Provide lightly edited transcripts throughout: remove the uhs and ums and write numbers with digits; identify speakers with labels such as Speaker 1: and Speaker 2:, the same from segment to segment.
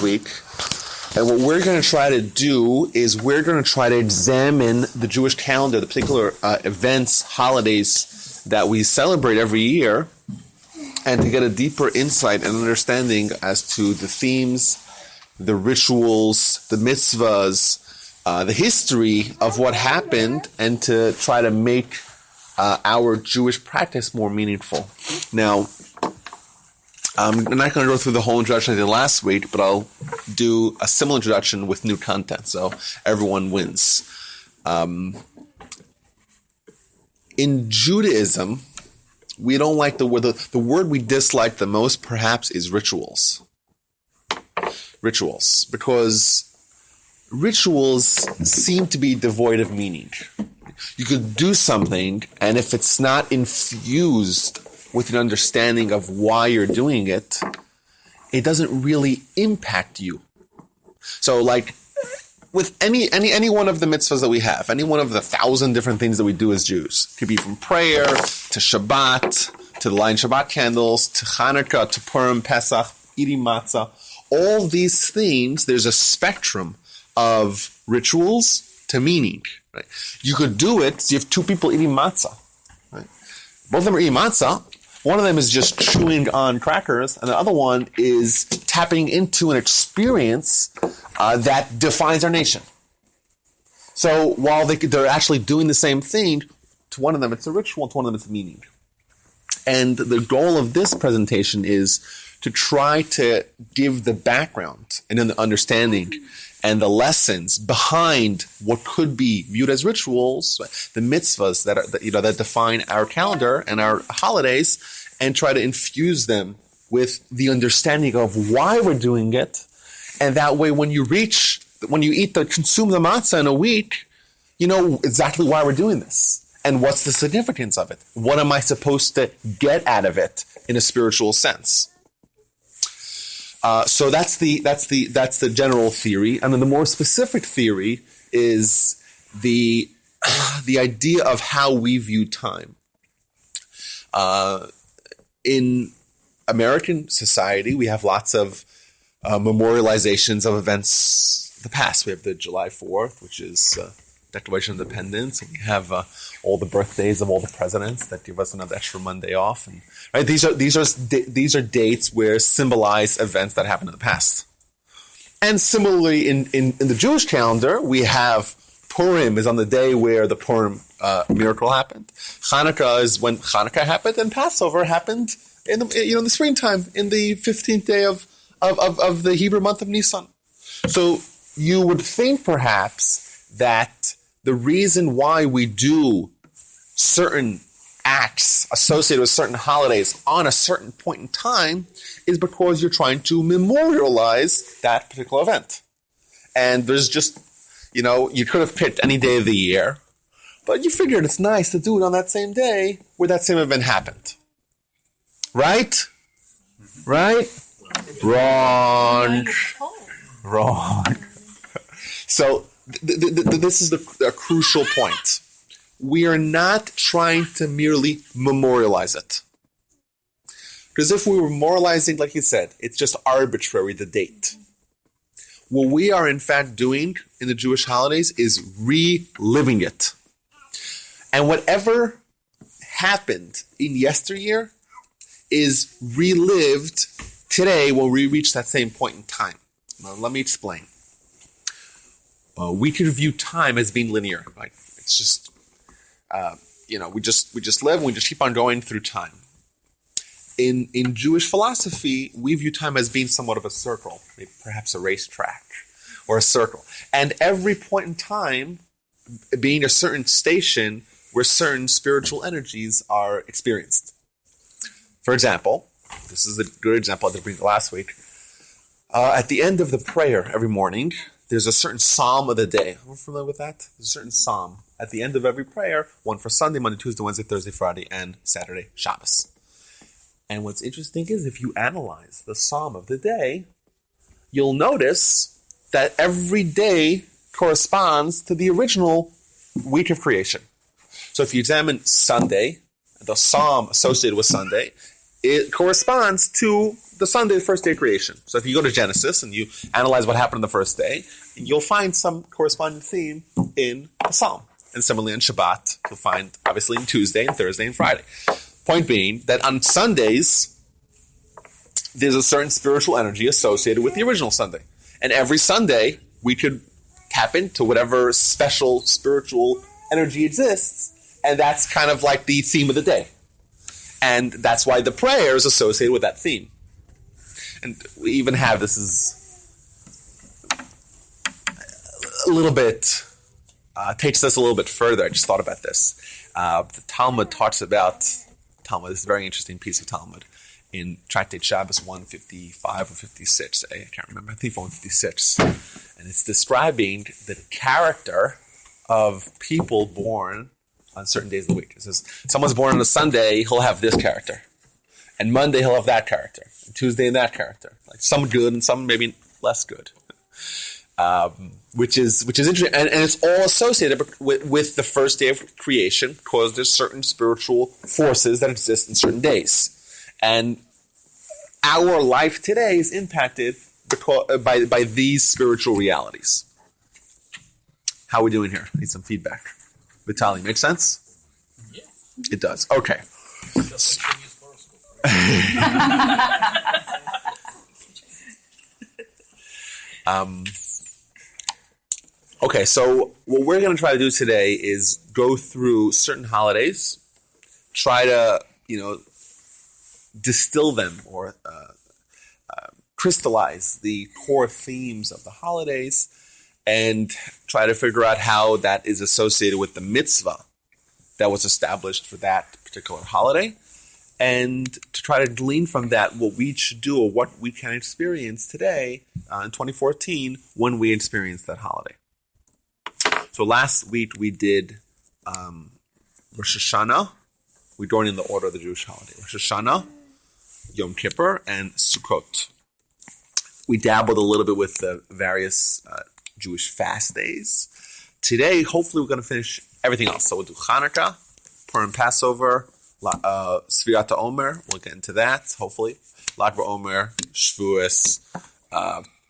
Speaker 1: week. And what we're going to try to do is we're going to try to examine the Jewish calendar, the particular events, holidays that we celebrate every year, and to get a deeper insight and understanding as to the themes, the rituals, the mitzvahs, the history of what happened, and to try to make our Jewish practice more meaningful. Now, I'm not going to go through the whole introduction I did last week, but I'll do a similar introduction with new content, so everyone wins. In Judaism, we don't like the word. The word we dislike the most, perhaps, is rituals. Rituals, because rituals seem to be devoid of meaning. You could do something, and if it's not infused with an understanding of why you're doing it, it doesn't really impact you. So, like, with any one of the mitzvahs that we have, any one of the 1,000 different things that we do as Jews, it could be from prayer to Shabbat, to the lighting Shabbat candles, to Chanukah, to Purim, Pesach, eating matzah, all these things, there's a spectrum of rituals to meaning. Right? You could do it, so you have two people eating matzah. Right? Both of them are eating matzah. One of them is just chewing on crackers, and the other one is tapping into an experience that defines our nation. So while they're actually doing the same thing, to one of them it's a ritual, to one of them it's a meaning. And the goal of this presentation is to try to give the background and the understanding and the lessons behind what could be viewed as rituals, the mitzvahs that define our calendar and our holidays, and try to infuse them with the understanding of why we're doing it. And that way, when you consume the matzah in a week, you know exactly why we're doing this and what's the significance of it. What am I supposed to get out of it in a spiritual sense? So that's the general theory, and then the more specific theory is the idea of how we view time. In American society, we have lots of memorializations of events of the past. We have the July 4th, which is Declaration of Independence. And we have all the birthdays of all the presidents that give us another extra Monday off. And right, these are dates where symbolize events that happened in the past. And similarly, in the Jewish calendar, we have Purim is on the day where the Purim miracle happened. Chanukah is when Chanukah happened, and Passover happened in the springtime, in the 15th day of the Hebrew month of Nisan. So you would think perhaps that the reason why we do certain acts associated with certain holidays on a certain point in time is because you're trying to memorialize that particular event. And there's just, you could have picked any day of the year, but you figured it's nice to do it on that same day where that same event happened. Right? Right? Wrong. So this is a crucial point. We are not trying to merely memorialize it. Because if we were memorializing, like you said, it's just arbitrary, the date. What we are in fact doing in the Jewish holidays is reliving it. And whatever happened in yesteryear is relived today when we reach that same point in time. Now, let me explain. We could view time as being linear. Right? It's just, we just live and we just keep on going through time. In Jewish philosophy, we view time as being somewhat of a circle, maybe perhaps a racetrack or a circle. And every point in time being a certain station where certain spiritual energies are experienced. For example, this is a good example I did bring last week. At the end of the prayer every morning, there's a certain psalm of the day. Are you familiar with that? There's a certain psalm at the end of every prayer, one for Sunday, Monday, Tuesday, Wednesday, Thursday, Friday, and Saturday, Shabbos. And what's interesting is if you analyze the psalm of the day, you'll notice that every day corresponds to the original week of creation. So if you examine Sunday, the psalm associated with Sunday, it corresponds to the Sunday, the first day of creation. So if you go to Genesis and you analyze what happened on the first day, you'll find some corresponding theme in the Psalm. And similarly on Shabbat, you'll find obviously in Tuesday and Thursday and Friday. Point being that on Sundays, there's a certain spiritual energy associated with the original Sunday. And every Sunday, we could tap into whatever special spiritual energy exists, and that's kind of like the theme of the day. And that's why the prayer is associated with that theme. And we even have, this is a little bit, takes us a little bit further. I just thought about this. The Talmud talks about, this is a very interesting piece of Talmud, in Tractate Shabbos 155 or 56, I can't remember, I think 156. And it's describing the character of people born on certain days of the week. It says, someone's born on a Sunday, he'll have this character. And Monday, he'll have that character. And Tuesday, that character. Like some good and some maybe less good. Which is interesting. And it's all associated with the first day of creation, because there's certain spiritual forces that exist in certain days. And our life today is impacted by these spiritual realities. How are we doing here? Need some feedback. Vitaly, make sense? Yeah. It does. Okay. Okay, so what we're going to try to do today is go through certain holidays, try to, distill them or crystallize the core themes of the holidays and try to figure out how that is associated with the mitzvah that was established for that particular holiday, and to try to glean from that what we should do or what we can experience today in 2014 when we experience that holiday. So last week we did Rosh Hashanah. We joined in the order of the Jewish holiday. Rosh Hashanah, Yom Kippur, and Sukkot. We dabbled a little bit with the various Jewish fast days. Today, hopefully, we're going to finish everything else. So we'll do Chanukah, Purim, Passover, Sfirat Omer. We'll get into that, hopefully. Lag BaOmer, Shavuos,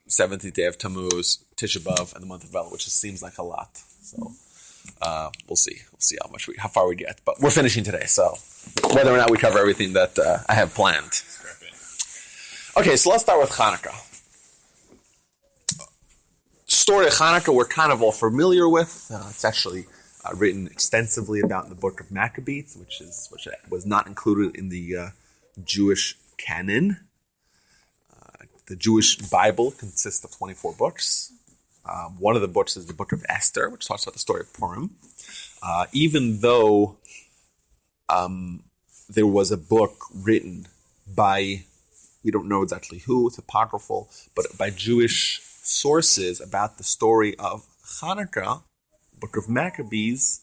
Speaker 1: 17th day of Tammuz, Tisha B'Av, and the month of El, which just seems like a lot. So we'll see. We'll see how far we get. But we're finishing today, so whether or not we cover everything that I have planned. Okay, so let's start with Chanukah. Story of Chanukah we're kind of all familiar with. It's actually written extensively about in the book of Maccabees, which was not included in the Jewish canon. The Jewish Bible consists of 24 books. One of the books is the book of Esther, which talks about the story of Purim. Even though there was a book written by, we don't know exactly who, it's apocryphal, but by Jewish sources about the story of Chanukah, book of Maccabees,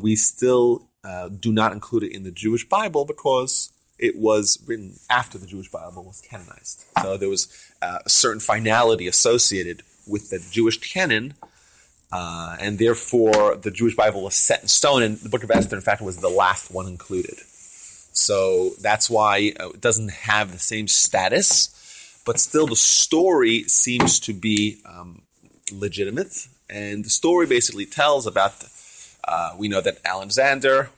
Speaker 1: we still do not include it in the Jewish Bible because it was written after the Jewish Bible was canonized. So there was a certain finality associated with the Jewish canon, and therefore the Jewish Bible was set in stone, and the book of Esther, in fact, was the last one included. So that's why it doesn't have the same status, but still the story seems to be legitimate. And the story basically tells about, we know that Alexander,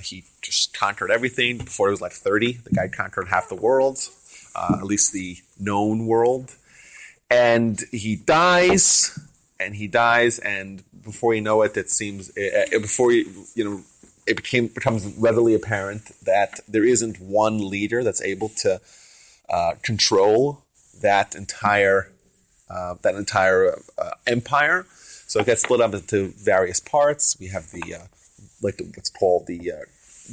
Speaker 1: he just conquered everything. Before he was like 30, the guy conquered half the world, at least the known world. And he dies, and before you know it, it seems, it becomes readily apparent that there isn't one leader that's able to control that entire empire. So it gets split up into various parts. We have what's called the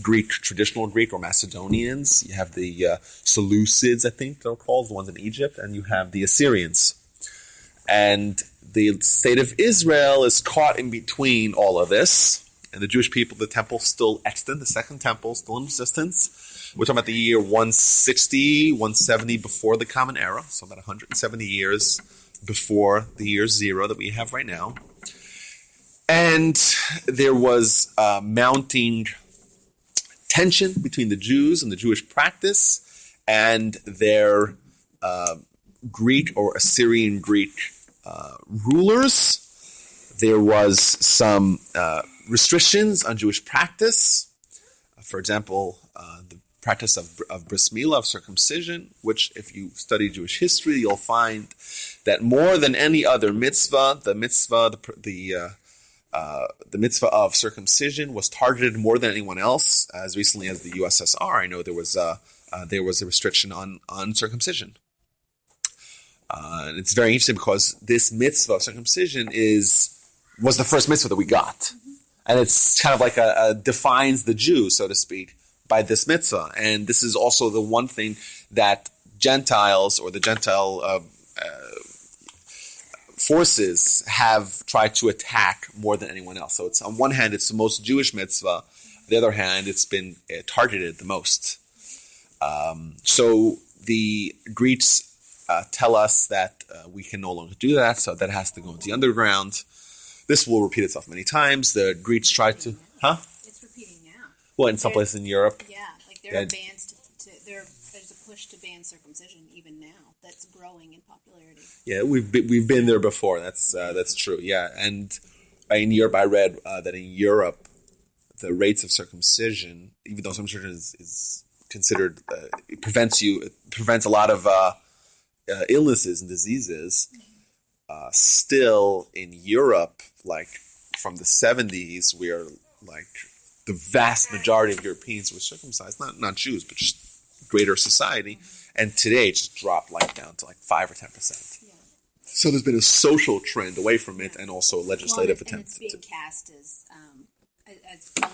Speaker 1: Greek, traditional Greek, or Macedonians. You have the Seleucids, I think they're called, the ones in Egypt, and you have the Assyrians. And the state of Israel is caught in between all of this. And the Jewish people, the temple still extant, the second temple still in existence. We're talking about the year 160, 170 before the Common Era, so about 170 years before the year 0 that we have right now. And there was mounting tension between the Jews and the Jewish practice and their Greek or Assyrian Greek rulers. There was some restrictions on Jewish practice. For example, the practice of bris milah, of circumcision, which if you study Jewish history, you'll find that more than any other mitzvah, the mitzvah of circumcision was targeted more than anyone else. As recently as the USSR, I know there was a restriction on circumcision. And it's very interesting because this mitzvah of circumcision was the first mitzvah that we got. And it's kind of like defines the Jew, so to speak, by this mitzvah. And this is also the one thing that Gentiles or the Gentile forces have tried to attack more than anyone else. So it's on one hand, it's the most Jewish mitzvah. On the other hand, it's been targeted the most. So the Greeks tell us that we can no longer do that, so that has to go into the underground. This will repeat itself many times. The Greeks tried to...
Speaker 2: It's repeating now.
Speaker 1: Well, in some places in Europe.
Speaker 2: Yeah, like there are bans there's a push to ban circumcision even now. That's growing in popularity.
Speaker 1: Yeah, we've been there before. That's true. Yeah, and in Europe, I read that in Europe, the rates of circumcision, even though circumcision is considered, it prevents a lot of illnesses and diseases. Still in Europe, like from the 70s, where like the vast majority of Europeans were circumcised, not Jews, but just greater society, and today it just dropped like down to like 5 or 10%. Yeah. So there's been a social trend away from it, and also a legislative attempt.
Speaker 2: And it's being cast as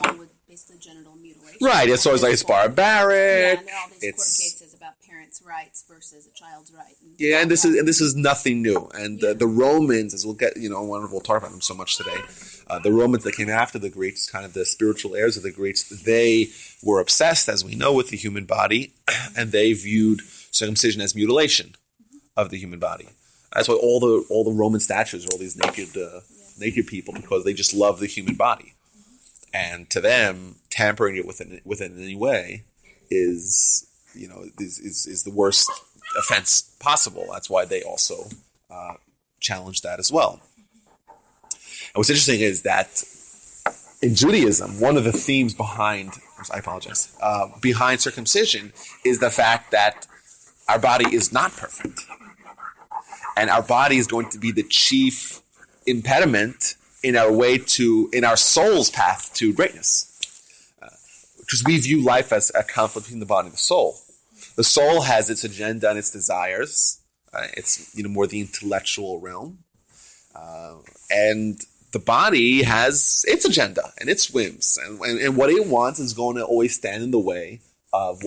Speaker 2: along with basically genital mutilation.
Speaker 1: Right, it's always like it's barbaric.
Speaker 2: Yeah, and there are all these court cases about parents' rights versus a child's right.
Speaker 1: And this is nothing new. And the Romans, as we'll get, we'll talk about them so much today. The Romans that came after the Greeks, kind of the spiritual heirs of the Greeks, they were obsessed, as we know, with the human body, and they viewed circumcision as mutilation of the human body. That's why all the Roman statues are all these naked people, because they just love the human body. And to them, tampering it with it in any way is the worst offense possible. That's why they also challenge that as well. And what's interesting is that in Judaism, one of the themes behind circumcision is the fact that our body is not perfect. And our body is going to be the chief impediment in our soul's path to greatness. Because we view life as a conflict between the body and the soul. The soul has its agenda and its desires. It's more the intellectual realm. And the body has its agenda and its whims. And what it wants is going to always stand in the way of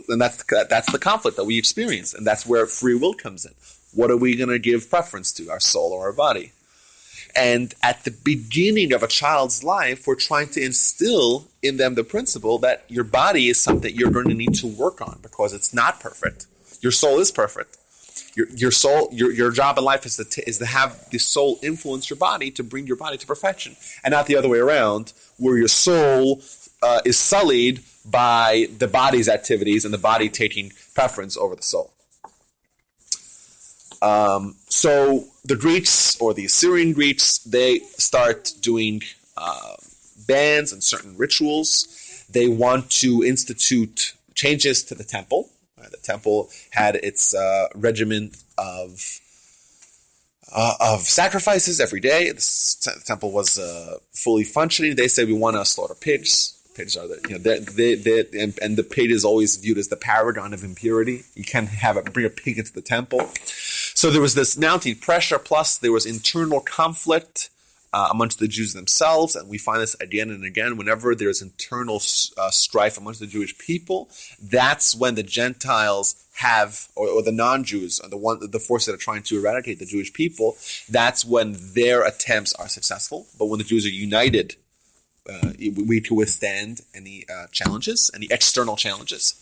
Speaker 1: and that's the conflict that we experience. And that's where free will comes in. What are we going to give preference to, our soul or our body? And at the beginning of a child's life, we're trying to instill in them the principle that your body is something you're going to need to work on because it's not perfect. Your soul is perfect. Your soul, your job in life is to have the soul influence your body to bring your body to perfection, and not the other way around, where your soul is sullied by the body's activities and the body taking preference over the soul. So the Greeks or the Assyrian Greeks, they start doing bans and certain rituals. They want to institute changes to the temple. The temple had its regimen of sacrifices every day. The temple was fully functioning. They said we want to slaughter pigs. Pigs are and the pig is always viewed as the paragon of impurity. You can't bring a pig into the temple. So there was this mounting pressure, plus there was internal conflict amongst the Jews themselves, and we find this again and again. Whenever there's internal strife amongst the Jewish people, that's when the Gentiles or the non-Jews, or the forces that are trying to eradicate the Jewish people, that's when their attempts are successful. But when the Jews are united, we can withstand any challenges, any external challenges.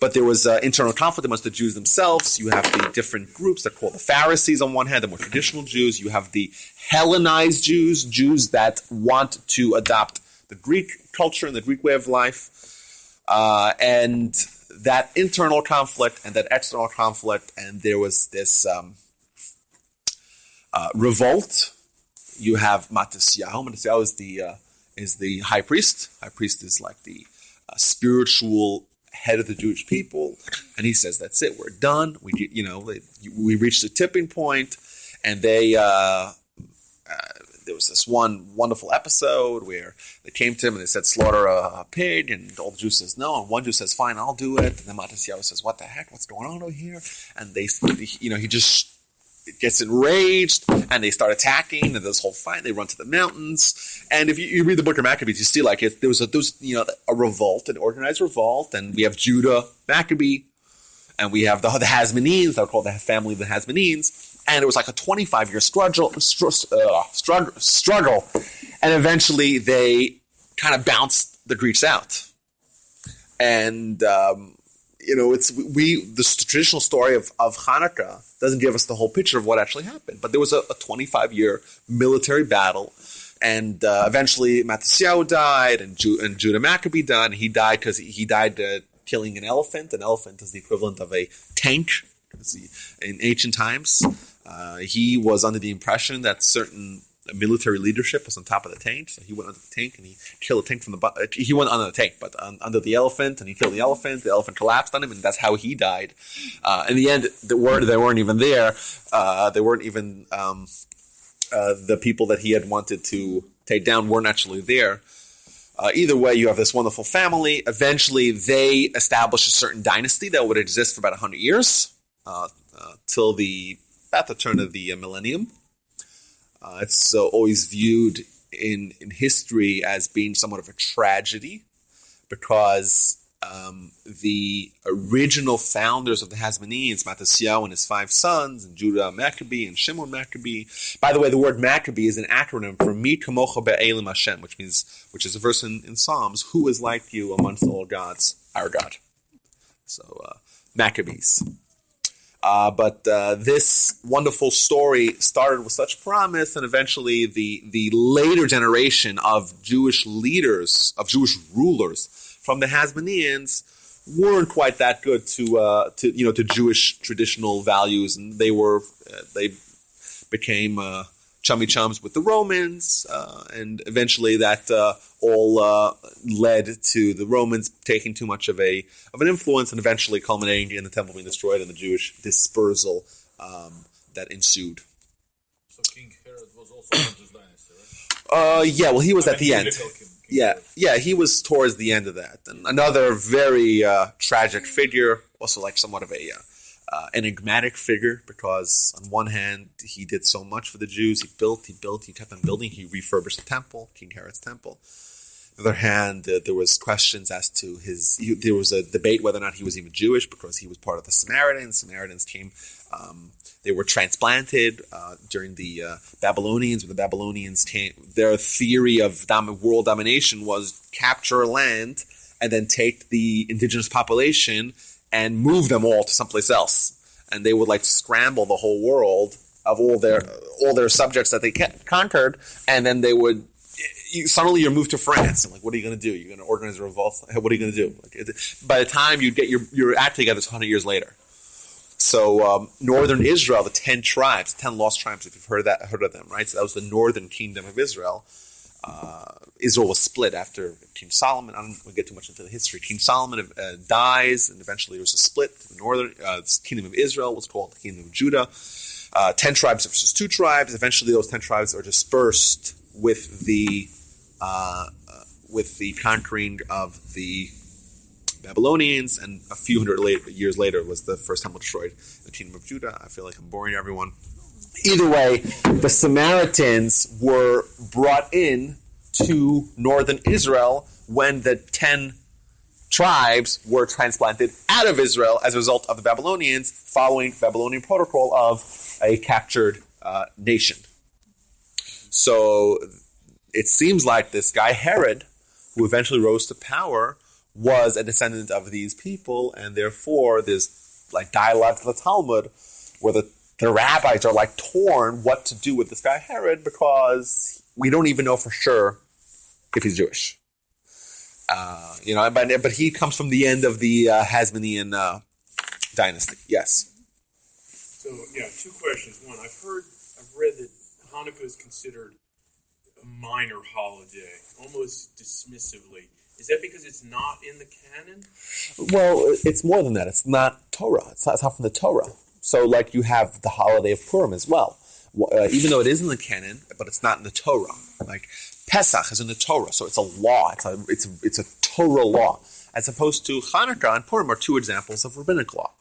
Speaker 1: But there was internal conflict amongst the Jews themselves. You have the different groups that are called the Pharisees on one hand, the more traditional Jews. You have the Hellenized Jews that want to adopt the Greek culture and the Greek way of life. And that internal conflict and that external conflict, and there was this revolt. You have Matisyahu. Matisyahu is the high priest. High priest is like the spiritual head of the Jewish people, and he says, "That's it. We're done. We reached a tipping point," and they. There was this one wonderful episode where they came to him and they said, slaughter a pig, and all the Jews says no, and one Jew says, fine, I'll do it, and then Matisyahu says, what the heck, what's going on over here? And he just gets enraged, and they start attacking, and this whole fight, they run to the mountains, and if you read the book of Maccabees, you see like there was a revolt, an organized revolt, and we have Judah Maccabee, and we have the Hasmoneans, they're called the family of the Hasmoneans. And it was like a 25-year struggle, and eventually they kind of bounced the Greeks out. And the traditional story of Chanukah doesn't give us the whole picture of what actually happened. But there was a 25-year military battle, and eventually Matisyahu died, and Judah Maccabee died. And he died because he died killing an elephant. An elephant is the equivalent of a tank in ancient times. He was under the impression that certain military leadership was on top of the tank, so he went under the tank and he killed the tank from the bottom. He went under the tank, but under the elephant, and he killed the elephant. The elephant collapsed on him, and that's how he died. In the end, they weren't even there. They weren't even the people that he had wanted to take down weren't actually there. Either way, you have this wonderful family. Eventually, they establish a certain dynasty that would exist for about 100 years till at the turn of the millennium. It's always viewed in history as being somewhat of a tragedy because the original founders of the Hasmoneans, Matisyahu and his 5 sons, and Judah Maccabee and Shimon Maccabee. By the way, the word Maccabee is an acronym for Mi Kamocha Be'elim Hashem, which is a verse in Psalms, who is like you amongst all gods, our God. So, Maccabees. But this wonderful story started with such promise, and eventually the later generation of Jewish leaders, of Jewish rulers from the Hasmoneans weren't quite that good to Jewish traditional values, and they became chummy chums with the Romans, and eventually that all led to the Romans taking too much of an influence, and eventually culminating in the temple being destroyed and the Jewish dispersal that ensued.
Speaker 3: So King Herod was also from this dynasty, right?
Speaker 1: Yeah, well, he was at the end. Yeah, he was towards the end of that. And another very tragic figure, also like somewhat of a enigmatic figure, because on one hand, he did so much for the Jews. He kept on building. He refurbished the temple, King Herod's temple. On the other hand, there was questions as to there was a debate whether or not he was even Jewish, because he was part of the Samaritans. Samaritans came, they were transplanted during the Babylonians. When the Babylonians came, their theory of world domination was capture land and then take the indigenous population and move them all to someplace else. And they would like scramble the whole world of all their subjects that they conquered, and then they would suddenly you're moved to France. And like, what are you going to do? You're going to organize a revolt? What are you going to do? By the time you get your act together, it's 100 years later. So northern Israel, the 10 tribes, 10 lost tribes, if you've heard of them, right? So that was the northern kingdom of Israel. Israel was split after King Solomon. I don't want to get too much into the history. King Solomon dies, and eventually there was a split. The northern kingdom of Israel was called the kingdom of Judah. 10 tribes versus 2 tribes. Eventually, those 10 tribes are dispersed with the conquering of the Babylonians, and a few hundred years later was the first temple destroyed, the kingdom of Judah. I feel like I'm boring everyone. Either way, the Samaritans were brought in to northern Israel when the 10 tribes were transplanted out of Israel as a result of the Babylonians, following Babylonian protocol of a captured nation. So it seems like this guy Herod, who eventually rose to power, was a descendant of these people, and therefore there's like dialogues in the Talmud where the rabbis are like torn what to do with this guy Herod, because we don't even know for sure if he's Jewish. But he comes from the end of the Hasmonean dynasty. Yes.
Speaker 4: So, two questions. One, I've read that Hanukkah is considered a minor holiday, almost dismissively. Is that because it's not in the canon?
Speaker 1: Well, it's more than that. It's not Torah. It's not from the Torah. So, like, you have the holiday of Purim as well. Even though it is in the canon, but it's not in the Torah. Like, Pesach is in the Torah, so it's a law. It's a Torah law. As opposed to Chanukah and Purim are two examples of rabbinic law.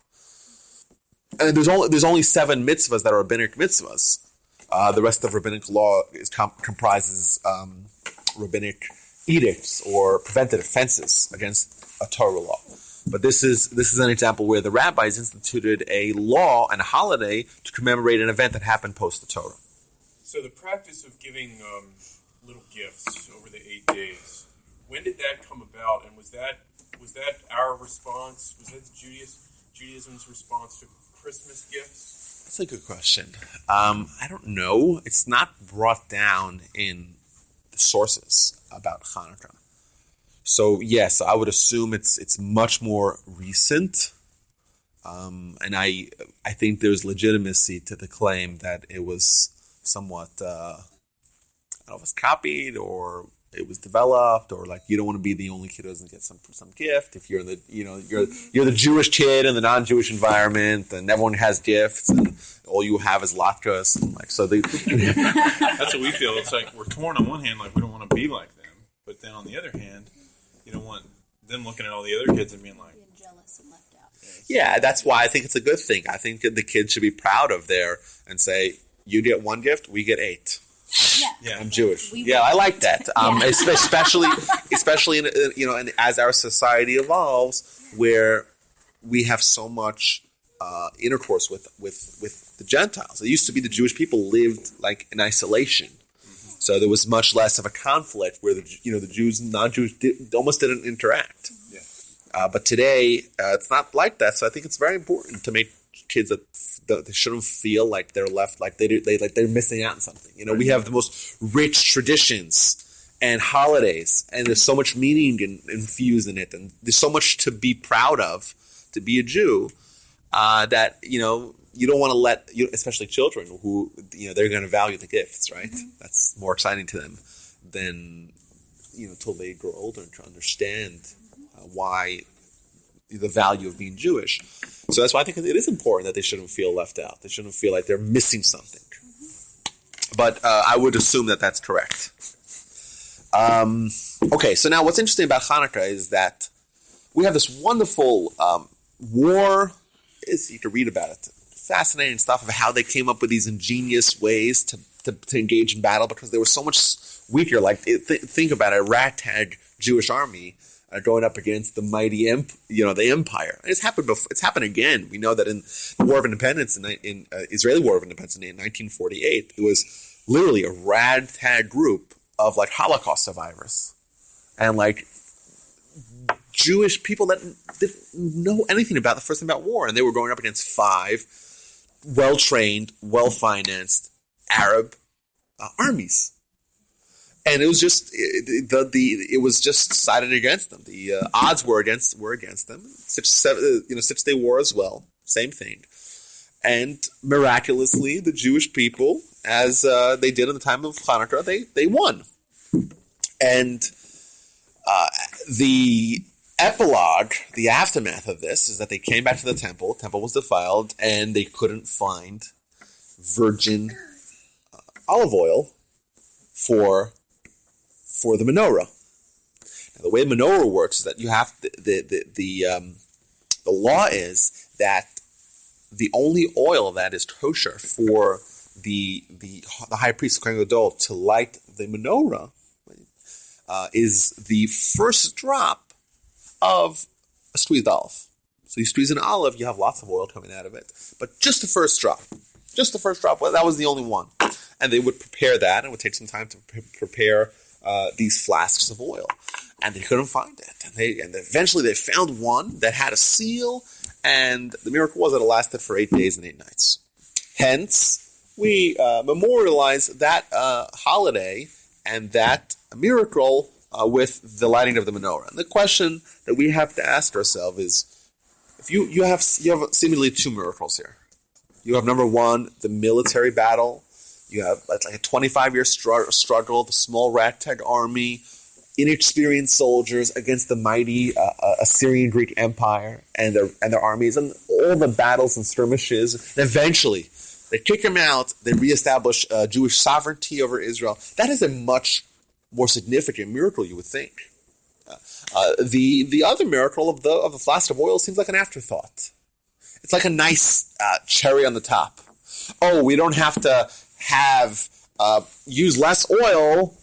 Speaker 1: And there's only 7 mitzvahs that are rabbinic mitzvahs. The rest of rabbinic law comprises rabbinic edicts or preventive offenses against a Torah law. But this is an example where the rabbis instituted a law and a holiday to commemorate an event that happened post the Torah.
Speaker 4: So the practice of giving little gifts over the 8 days, when did that come about? And was that our response? Was that Judaism's response to Christmas gifts?
Speaker 1: That's a good question. I don't know. It's not brought down in the sources about Chanukah. So yes, I would assume it's much more recent, and I think there's legitimacy to the claim that it was somewhat I don't know if it's copied or it was developed, or like you don't want to be the only kid who doesn't get some gift. If you're you're the Jewish kid in the non-Jewish environment, and everyone has gifts, and all you have is latkes, and like so they.
Speaker 3: That's what we feel. It's like we're torn on one hand, like we don't want to be like them, but then on the other hand, you don't want them looking at all the other kids and being like
Speaker 2: jealous and left out.
Speaker 1: Yeah, that's why I think it's a good thing. I think that the kids should be proud of and say, you get 1 gift, we get 8.
Speaker 2: Yeah,
Speaker 1: I'm Jewish. I like that. Especially in and as our society evolves, where we have so much intercourse with the Gentiles. It used to be the Jewish people lived like in isolation, so there was much less of a conflict where the Jews and non-Jews almost didn't interact. But today it's not like that. So I think it's very important to make kids that they shouldn't feel like they're left, like they're missing out on something. We have the most rich traditions and holidays, and there's so much meaning infused in it, and there's so much to be proud of to be a Jew that you don't want to let especially children who they're going to value the gifts, right? Mm-hmm. That's more exciting to them than till they grow older and to understand why the value of being Jewish. So that's why I think it is important that they shouldn't feel left out. They shouldn't feel like they're missing something. But I would assume that that's correct. Okay, so now what's interesting about Chanukah is that we have this wonderful war. You can read about it. Fascinating stuff of how they came up with these ingenious ways to engage in battle because they were so much weaker. Like think about it, a ragtag Jewish army going up against the mighty, the empire. And it's happened before. It's happened again. We know that in the War of Independence, in Israeli War of Independence in 1948, it was literally a ragtag group of like Holocaust survivors and like Jewish people that didn't know anything about the first thing about war, and they were going up against 5 well-trained, well-financed Arab armies. And it was just it was just sided against them. The odds were against them. 6-Day War as well, same thing. And miraculously, the Jewish people, as they did in the time of Chanukah, they won. And the epilogue, the aftermath of this, is that they came back to the temple. The temple was defiled, and they couldn't find virgin olive oil for the menorah. Now, the way the menorah works is that you have the law is that the only oil that is kosher for the high priest Kohen Gadol to light the menorah is the first drop of a squeezed olive. So you squeeze an olive, you have lots of oil coming out of it, but just the first drop. Well, that was the only one. And they would prepare that, and it would take some time to prepare these flasks of oil. And they couldn't find it. And eventually they found one that had a seal, and the miracle was that it lasted for 8 days and 8 nights. Hence, we memorialize that holiday and that miracle with the lighting of the menorah. And the question that we have to ask ourselves is, if you have seemingly two miracles here. You have number one, the military battle. You have like a 25-year struggle, the small ragtag army, inexperienced soldiers against the mighty Assyrian Greek Empire and their armies, and all the battles and skirmishes. And eventually, they kick them out. They reestablish Jewish sovereignty over Israel. That is a much more significant miracle, you would think. The other miracle of the flask of oil seems like an afterthought. It's like a nice cherry on the top. Oh, we don't have to use less oil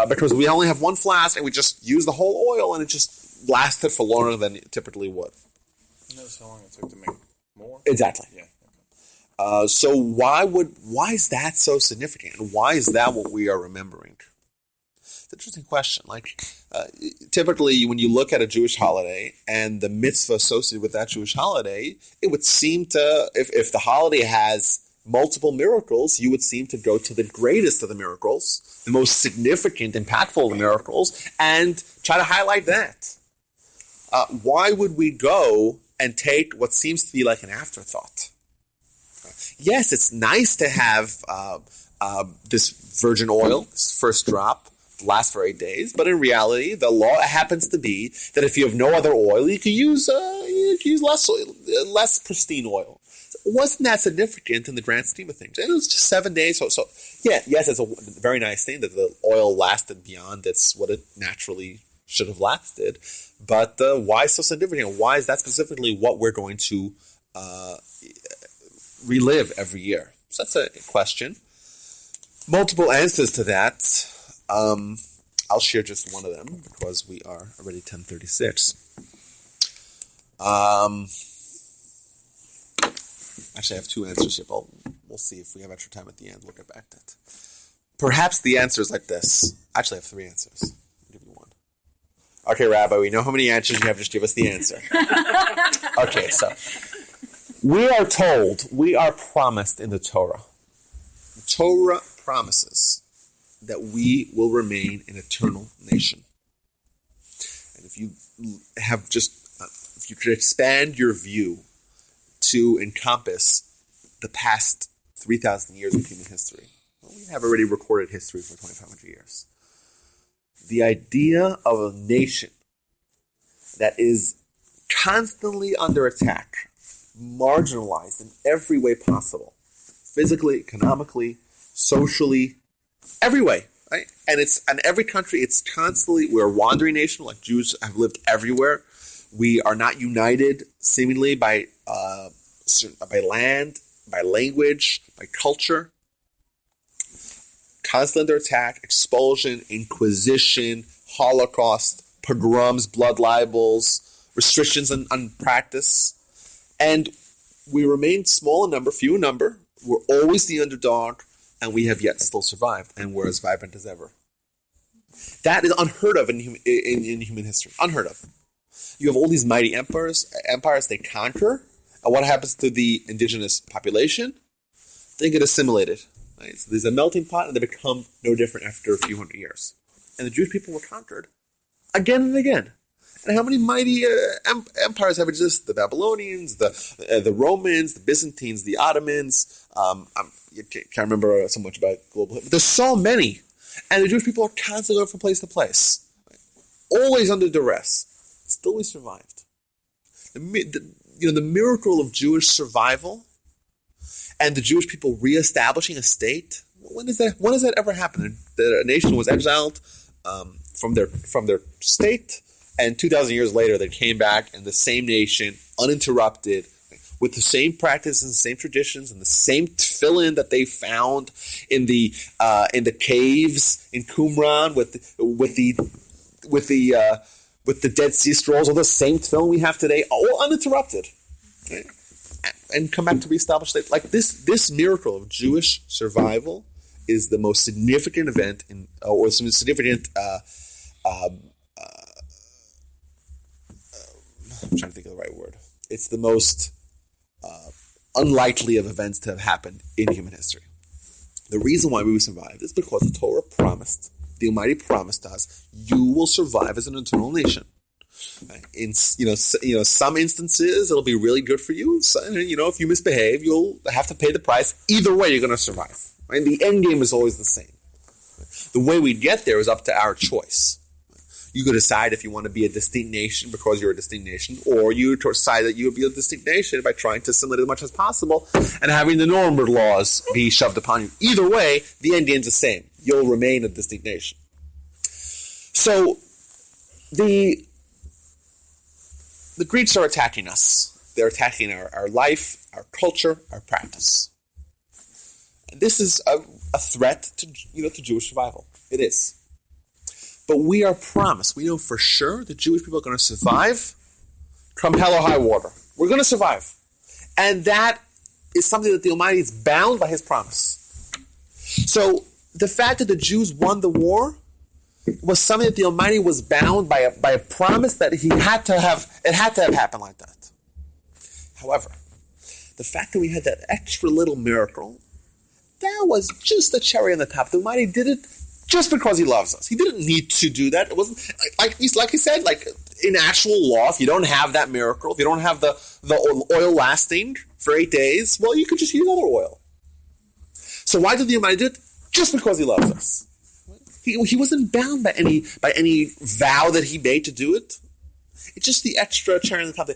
Speaker 1: because we only have one flask, and we just use the whole oil, and it just lasted for longer than it typically would.
Speaker 3: Notice how long it took to make more?
Speaker 1: Exactly.
Speaker 3: Yeah.
Speaker 1: So why is that so significant, and why is that what we are remembering? It's an interesting question. Typically, when you look at a Jewish holiday and the mitzvah associated with that Jewish holiday, it would seem to, if the holiday has multiple miracles, you would seem to go to the greatest of the miracles, the most significant, impactful of the miracles, and try to highlight that. Why would we go and take what seems to be like an afterthought? Yes, it's nice to have this virgin oil, this first drop, last for 8 days, but in reality, the law happens to be that if you have no other oil, you can use less pristine oil. Wasn't that significant in the grand scheme of things? And it was just 7 days. So yes, it's a very nice thing that the oil lasted beyond what it naturally should have lasted. But why so significant? Why is that specifically what we're going to relive every year? So that's a question. Multiple answers to that. I'll share just one of them because we are already 10:36. Actually, I have two answers here, but we'll see if we have extra time at the end. We'll get back to it. Perhaps the answer is like this. Actually, I have three answers. I'll give you one. Okay, Rabbi, we know how many answers you have. Just give us the answer. Okay, so we are told, we are promised in the Torah. The Torah promises that we will remain an eternal nation. And if you could expand your view to encompass the past 3,000 years of human history. Well, we have already recorded history for 2,500 years. The idea of a nation that is constantly under attack, marginalized in every way possible, physically, economically, socially, every way, right? And every country, it's constantly, we're a wandering nation, like Jews have lived everywhere. We are not united, seemingly, by land, by language, by culture. Constant under attack, expulsion, inquisition, Holocaust, pogroms, blood libels, restrictions on practice. And we remain small in number, few in number. We're always the underdog, and we have yet still survived, and we're as vibrant as ever. That is unheard of in human history. Unheard of. You have all these mighty empires, they conquer, and what happens to the indigenous population? They get assimilated. Right? So there's a melting pot, and they become no different after a few hundred years. And the Jewish people were conquered again and again. And how many mighty empires have existed? The Babylonians, the Romans, the Byzantines, the Ottomans. I can't remember so much about global history. There's so many. And the Jewish people are constantly going from place to place. Right? Always under duress. Still we survived. The miracle of Jewish survival and the Jewish people reestablishing a state. When does that ever happen? The nation was exiled from their state, and 2,000 years later they came back in the same nation, uninterrupted, with the same practices and the same traditions and the same tefillin that they found in the caves in Qumran with the Dead Sea Scrolls, or the same tefillin we have today, all uninterrupted, right? And come back to reestablish state. Like this miracle of Jewish survival is the most significant event or the most significant. I'm trying to think of the right word. It's the most unlikely of events to have happened in human history. The reason why we survived is because the Torah promised the Almighty promised us, you will survive as an eternal nation. In some instances, it'll be really good for you. So, if you misbehave, you'll have to pay the price. Either way, you're going to survive. Right? The end game is always the same. The way we get there is up to our choice. You could decide if you want to be a distinct nation because you're a distinct nation, or you decide that you would be a distinct nation by trying to assimilate as much as possible and having the Nuremberg laws be shoved upon you. Either way, the end game's the same. You'll remain a distinct nation. So, the Greeks are attacking us. They're attacking our life, our culture, our practice. And this is a threat to Jewish survival. It is. But we are promised, we know for sure the Jewish people are going to survive come hell or high water. We're going to survive. And that is something that the Almighty is bound by His promise. So the fact that the Jews won the war was something that the Almighty was bound by a promise that it had to have happened like that. However, the fact that we had that extra little miracle, that was just the cherry on the top. The Almighty did it just because He loves us. He didn't need to do that. It wasn't like He said, like in actual law, if you don't have that miracle, if you don't have the oil lasting for 8 days, well, you could just use other oil. So why did the Almighty do it? Just because He loves us. He wasn't bound by any vow that He made to do it. It's just the extra cherry on the top.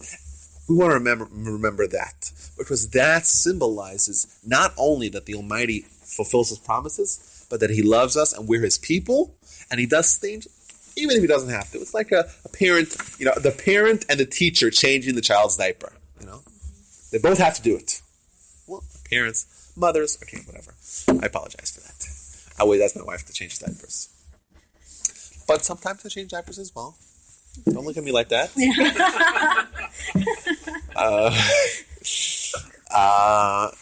Speaker 1: We want to remember that, because that symbolizes not only that the Almighty fulfills His promises, but that He loves us and we're His people, and He does things even if He doesn't have to. It's like a parent, the parent and the teacher changing the child's diaper. They both have to do it. Well, parents, mothers, okay, whatever. I apologize for that. I always ask my wife to change diapers, but sometimes I change diapers as well. Don't look at me like that.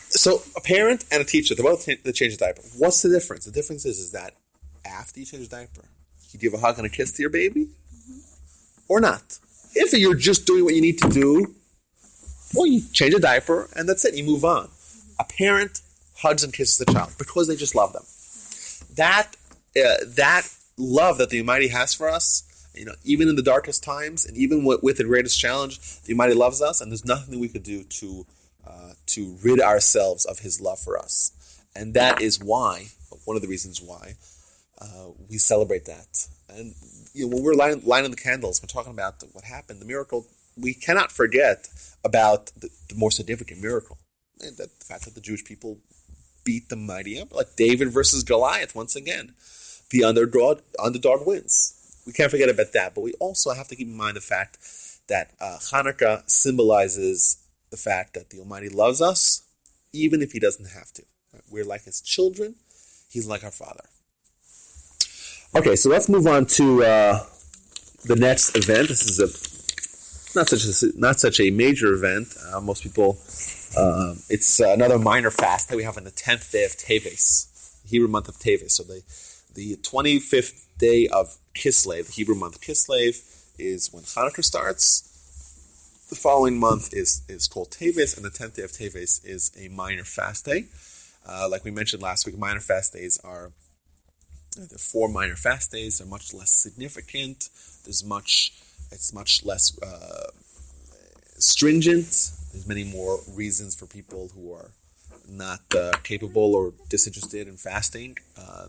Speaker 1: So a parent and a teacher, they both change the diaper. What's the difference? The difference is that after you change the diaper, you give a hug and a kiss to your baby, or not. If you're just doing what you need to do, well, you change a diaper and that's it. You move on. A parent hugs and kisses the child because they just love them. That love that the Almighty has for us, even in the darkest times and even with the greatest challenge, the Almighty loves us, and there's nothing we could do to rid ourselves of His love for us. And that is why, one of the reasons why, we celebrate that. And when we're lighting the candles, we're talking about what happened, the miracle, we cannot forget about the more significant miracle. And the fact that the Jewish people beat the mighty up, like David versus Goliath once again. The underdog wins. We can't forget about that, but we also have to keep in mind the fact that Chanukah symbolizes the fact that the Almighty loves us, even if He doesn't have to. We're like His children. He's like our Father. Okay, so let's move on to the next event. This is not such a major event. Most people, it's another minor fast that we have on the 10th day of Teves, Hebrew month of Teves. So the 25th day of Kislev, the Hebrew month Kislev, is when Chanukah starts. The following month is called Teves, and the 10th day of Teves is a minor fast day. Like we mentioned last week, minor fast days are the 4 minor fast days. They're much less significant. It's much less stringent. There's many more reasons for people who are not capable or disinterested in fasting.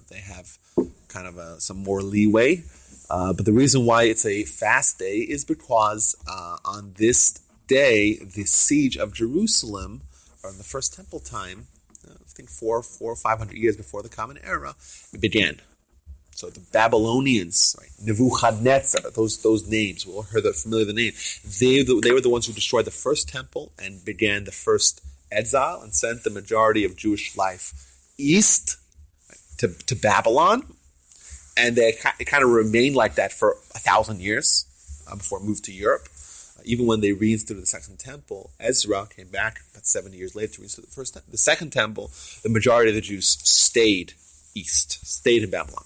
Speaker 1: They have kind of some more leeway. But the reason why it's a fast day is because on this day, the siege of Jerusalem, or in the first temple time, I think 400 or 500 years before the Common Era, it began. So the Babylonians, right, Nebuchadnezzar, those names, we all heard familiar the name. They were the ones who destroyed the first temple and began the first exile and sent the majority of Jewish life east, right, to Babylon. And it kind of remained like that for 1,000 years before it moved to Europe. Even when they reinstituted the second temple, Ezra came back about 70 years later to reinstitute the second temple. The majority of the Jews stayed east, stayed in Babylon.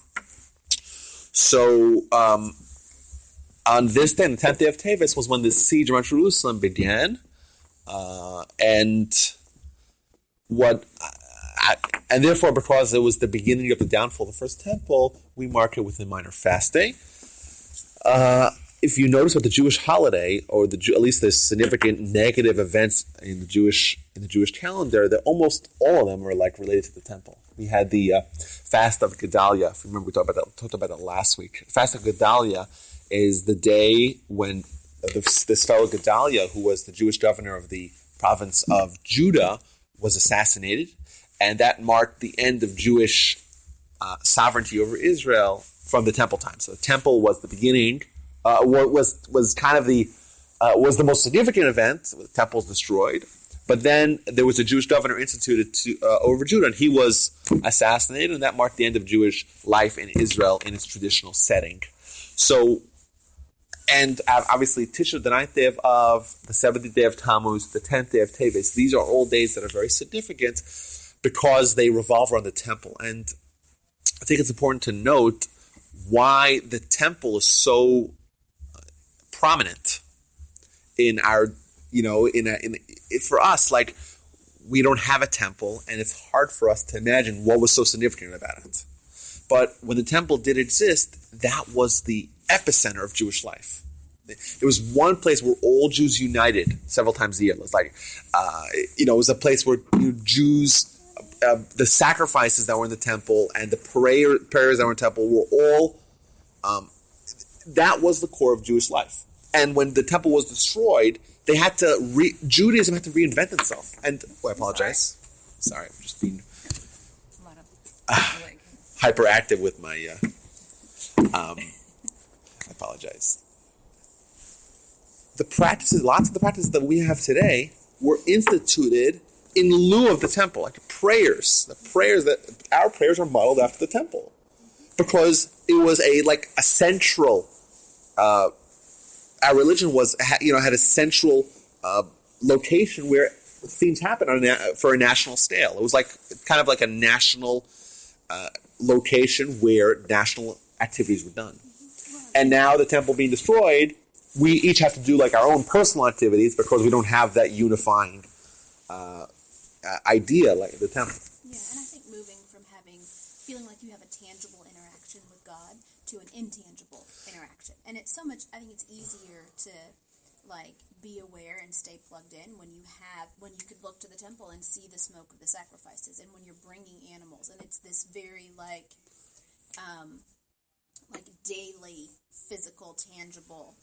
Speaker 1: So on this day, the 10th day of Teves, was when the siege around Jerusalem began. And what And therefore, because it was the beginning of the downfall of the first temple, we mark it with a minor fast day. If you notice what the Jewish holiday, or at least the significant negative events in the Jewish calendar, that almost all of them are like related to the temple. We had the fast of Gedalia. If you remember, we talked about that last week. The fast of Gedalia is the day when this fellow Gedalia, who was the Jewish governor of the province of Judah, was assassinated, and that marked the end of Jewish sovereignty over Israel from the temple time. So the temple was the beginning. Was kind of was the most significant event. The temple's destroyed, but then there was a Jewish governor instituted over Judah, and he was assassinated, and that marked the end of Jewish life in Israel in its traditional setting. So, and obviously Tisha, the 9th day of Av, the 7th day of Tammuz, the 10th day of Teves. These are all days that are very significant because they revolve around the temple, and I think it's important to note why the temple is so prominent in our, for us, like, we don't have a temple, and it's hard for us to imagine what was so significant about it. But when the temple did exist, that was the epicenter of Jewish life. It was one place where all Jews united several times a year. It was like, it was a place where Jews, the sacrifices that were in the temple and the prayers that were in the temple were all, that was the core of Jewish life. And when the temple was destroyed, they had to Judaism had to reinvent itself. And I apologize. Sorry, I'm just being hyperactive with my. I apologize. Lots of the practices that we have today were instituted in lieu of the temple, like prayers. Our prayers are modeled after the temple, because it was a central. Our religion had a central location where things happened for a national scale. It was kind of like a national location where national activities were done. And now the temple being destroyed, we each have to do our own personal activities because we don't have that unifying idea like the temple.
Speaker 2: Yeah, and I think moving from feeling like you have a tangible interaction with God to an intangible interaction. And it's so much, I think it's easier to be aware and stay plugged in when you could look to the temple and see the smoke of the sacrifices, and when you're bringing animals, and it's this very daily physical tangible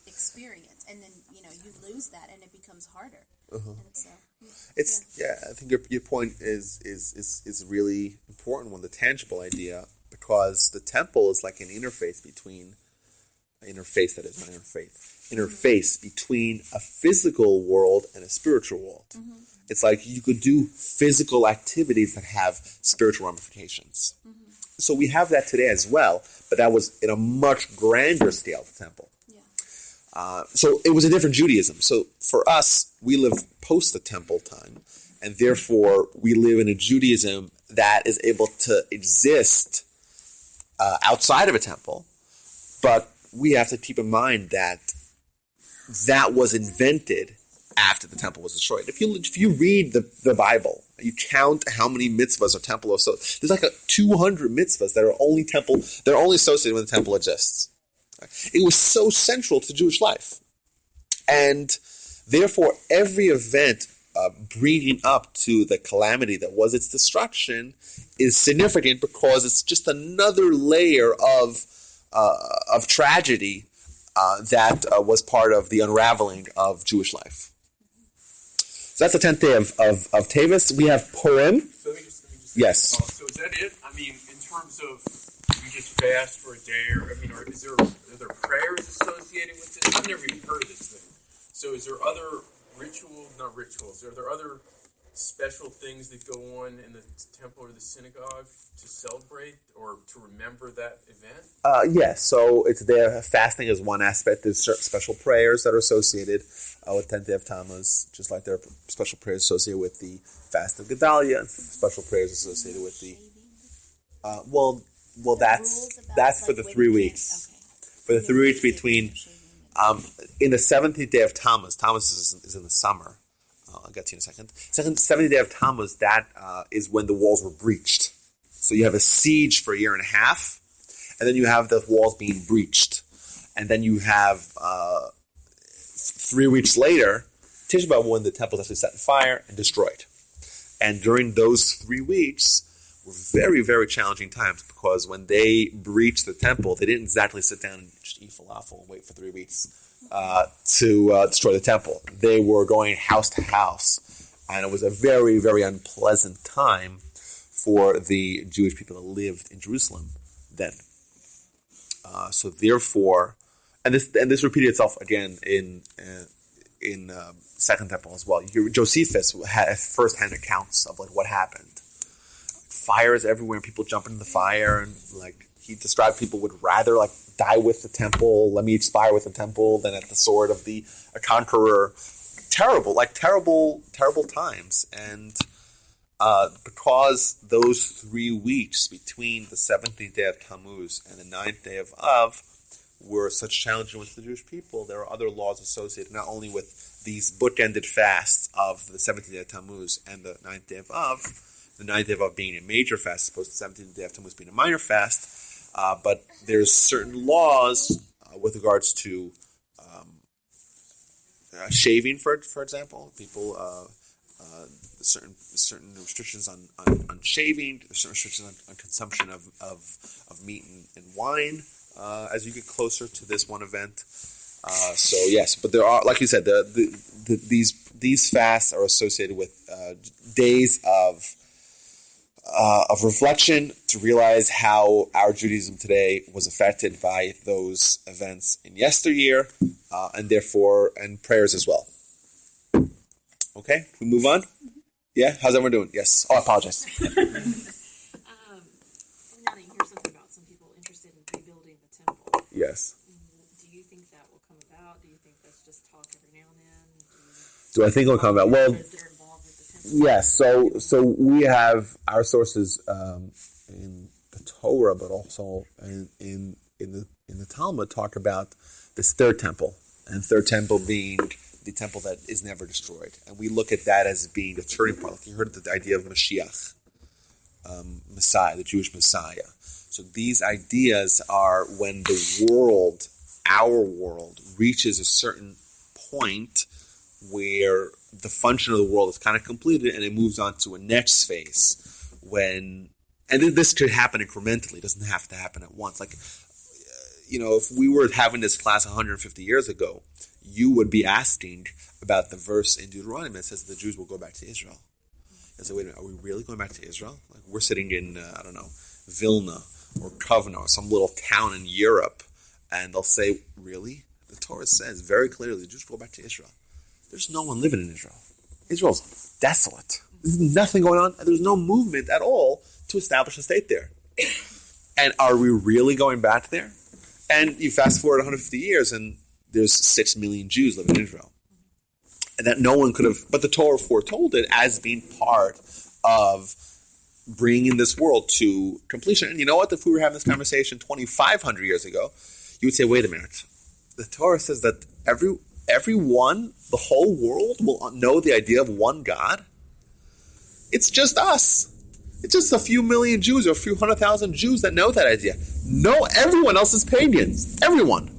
Speaker 2: experience, and then you lose that and it becomes harder. And so
Speaker 1: I think your point is really important, the tangible idea, because the temple is like an interface between a physical world and a spiritual world. Mm-hmm. It's like you could do physical activities that have spiritual ramifications. Mm-hmm. So we have that today as well, but that was in a much grander scale, the temple. Yeah. So it was a different Judaism. So for us, we live post the temple time, and therefore we live in a Judaism that is able to exist outside of a temple, but we have to keep in mind that was invented after the temple was destroyed. If you read the Bible, you count how many mitzvahs are temple. So there's 200 mitzvahs that are only associated when the temple exists. It was so central to Jewish life, and therefore every event bringing up to the calamity that was its destruction is significant, because it's just another layer of tragedy that was part of the unraveling of Jewish life. So that's the 10th day of Teves. We have Purim.
Speaker 4: So let me just
Speaker 1: yes.
Speaker 4: So is that it? I mean, in terms of you just fast for a day, or are there prayers associated with this? I've never even heard of this thing. So is there other not rituals, are there other special things that go on in the temple or the synagogue to celebrate or to remember that event?
Speaker 1: Yes, so it's there. Fasting is one aspect. There's certain special prayers that are associated with 10th day of Tammuz, just like there are special prayers associated with the fast of Gedalia, and special prayers associated with the that's for the 3 weeks. Okay. For the 3 weeks between in the 17th day of Tammuz. Tammuz is in the summer. I'll get to you in a second. Second, 70th day of Tammuz, that is when the walls were breached. So you have a siege for a year and a half, and then you have the walls being breached. And then you have 3 weeks later, Tisha B'Av, when the temple is actually set on fire and destroyed. And during those 3 weeks were very, very challenging times, because when they breached the temple, they didn't exactly sit down and just eat falafel and wait for 3 weeks to destroy the temple. They were going house to house, and it was a very, very unpleasant time for the Jewish people that lived in Jerusalem then. So therefore, and this repeated itself again in Second Temple as well. Josephus had first-hand accounts of what happened. Fires everywhere, and people jump into the fire, and he described people would rather die with the temple, let me expire with the temple, than at the sword of a conqueror. Terrible times, and because those 3 weeks between the 17th day of Tammuz and the 9th day of Av were such challenging with the Jewish people, there are other laws associated not only with these bookended fasts of the 17th day of Tammuz and the 9th day of Av, the 9th day of Av being a major fast, as opposed to the 17th day of Tammuz being a minor fast, but there's certain laws with regards to shaving, for example. People, certain restrictions on shaving, certain restrictions on consumption of meat and wine as you get closer to this one event. So yes, but there are, like you said, these fasts are associated with days of reflection to realize how our Judaism today was affected by those events in yesteryear, and prayers as well. Okay, we move on. Yeah, how's everyone doing? Yes. Oh, I apologize.
Speaker 5: Now that you hear something about some people interested in rebuilding the temple.
Speaker 1: Yes.
Speaker 5: Do you think that will come about? Do you think that's just talk every now and then?
Speaker 1: Do I think it'll come about? Well,
Speaker 5: they're involved with the temple?
Speaker 1: yes. So we have our sources in the Torah, but also in the Talmud talk about this third temple, and third temple being the temple that is never destroyed. And we look at that as being the turning point. Like you heard the idea of Mashiach, Messiah, the Jewish Messiah. So these ideas are when the world, our world, reaches a certain point where the function of the world is kind of completed and it moves on to a next phase. And this could happen incrementally. It doesn't have to happen at once. If we were having this class 150 years ago, you would be asking about the verse in Deuteronomy that says the Jews will go back to Israel. And so, wait a minute, are we really going back to Israel? We're sitting in, Vilna or Kovna or some little town in Europe, and they'll say, really? The Torah says very clearly the Jews will go back to Israel. There's no one living in Israel. Israel's desolate. There's nothing going on, and there's no movement at all to establish a state there. And are we really going back there? And you fast forward 150 years, and there's 6 million Jews living in Israel. And that no one could have, but the Torah foretold it as being part of bringing this world to completion. And you know what? If we were having this conversation 2,500 years ago, you would say, wait a minute. The Torah says that everyone, the whole world, will know the idea of one God. It's just us. It's just a few million Jews or a few 100,000 Jews that know that idea. No, everyone else is pagans. Everyone.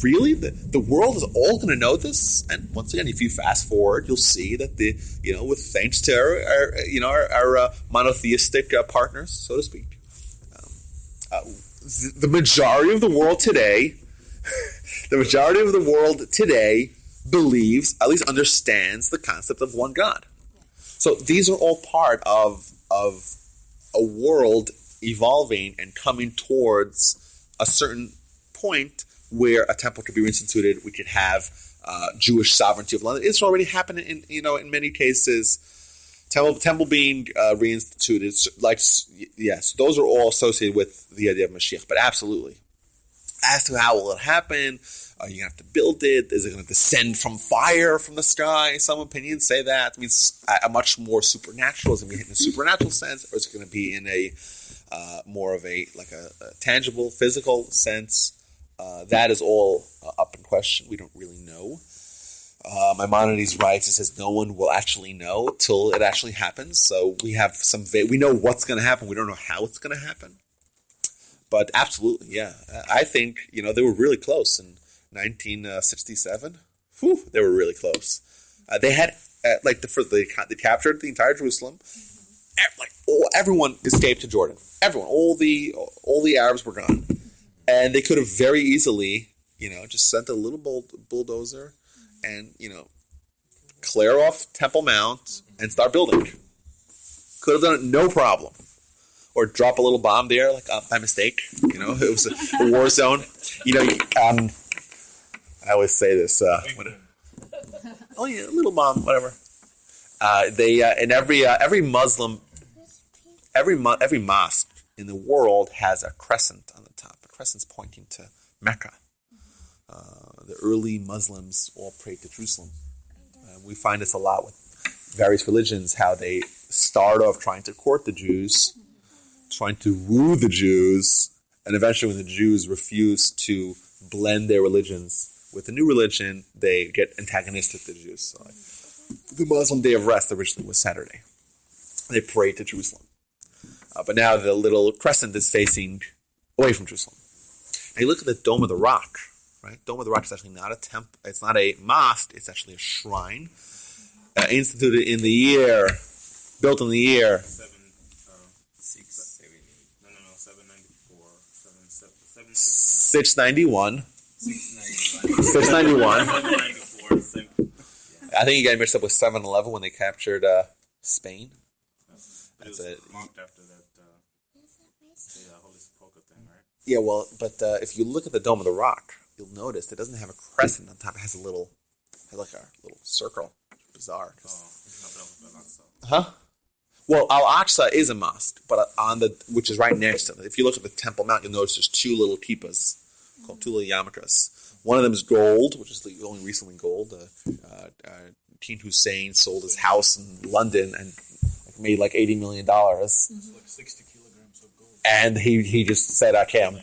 Speaker 1: Really? The world is all going to know this? And once again, if you fast forward, you'll see that with thanks to our monotheistic partners, so to speak, the majority of the world today, believes, at least understands the concept of one God. So these are all part of a world evolving and coming towards a certain point where a temple could be reinstituted. We could have Jewish sovereignty of London. It's already happened in many cases. Temple being reinstituted, yes, those are all associated with the idea of Mashiach. But absolutely, as to how will it happen, are you going to have to build it? Is it going to descend from fire from the sky? Some opinions say that. It means a much more supernatural. Is it going to be in a supernatural sense, or is it going to be in a more of a tangible, physical sense? That is all up in question. We don't really know. Maimonides writes, it says no one will actually know till it actually happens. So we have we know what's going to happen. We don't know how it's going to happen. But absolutely, yeah. I think, they were really close in 1967. Whew, they were really close. They had, they captured the entire Jerusalem. Everyone escaped to Jordan. Everyone, all the Arabs were gone. And they could have very easily, just sent a little bulldozer and, clear off Temple Mount and start building. Could have done it, no problem. Or drop a little bomb there, by mistake. It was a war zone. I always say this. A little bomb, whatever. They in every Muslim, every mosque in the world has a crescent on the top. A crescent's pointing to Mecca. The early Muslims all prayed to Jerusalem. We find this a lot with various religions, how they start off trying to court the Jews, trying to woo the Jews, and eventually when the Jews refuse to blend their religions with the new religion, they get antagonistic to the Jews. So, the Muslim Day of Rest originally was Saturday. They prayed to Jerusalem. But now the little crescent is facing away from Jerusalem. And you look at the Dome of the Rock, right? Dome of the Rock is actually not a temple. It's not a mosque. It's actually a shrine. Instituted in the year, built in the year 691. 691. I think you got mixed up with 711 when they captured Spain. That's it.
Speaker 4: Marked after that Holy Sepulchre thing, right?
Speaker 1: Yeah, well, but if you look at the Dome of the Rock, you'll notice it doesn't have a crescent on top. It has a little circle. Bizarre. Huh? Well, Al-Aqsa is a mosque, but which is right next to it. If you look at the Temple Mount, you'll notice there's two little kippas called two little yarmulkes. One of them is gold, which is only recently gold. King Hussein sold his house in London and made $80 million.
Speaker 4: It's 60 kilograms of gold.
Speaker 1: And he just said, okay, I'm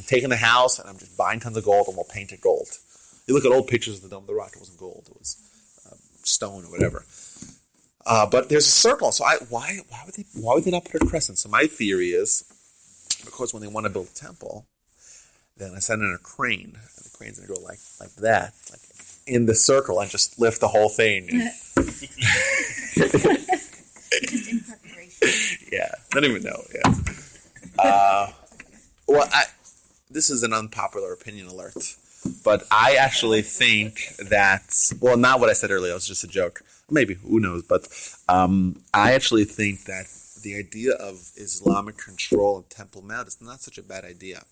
Speaker 1: taking the house and I'm just buying tons of gold and we'll paint it gold. You look at old pictures of the Dome of the Rock, it wasn't gold. It was stone or whatever. But there's a circle. So why would they not put a crescent? So my theory is, because when they want to build a temple, then I send in a crane, and the crane's going to go like that, in the circle, and just lift the whole thing.
Speaker 2: Just in preparation.
Speaker 1: Yeah, I don't even know. Yeah. This is an unpopular opinion alert, but I actually think that, not what I said earlier, it was just a joke. Maybe, who knows, but I actually think that the idea of Islamic control of Temple Mount is not such a bad idea.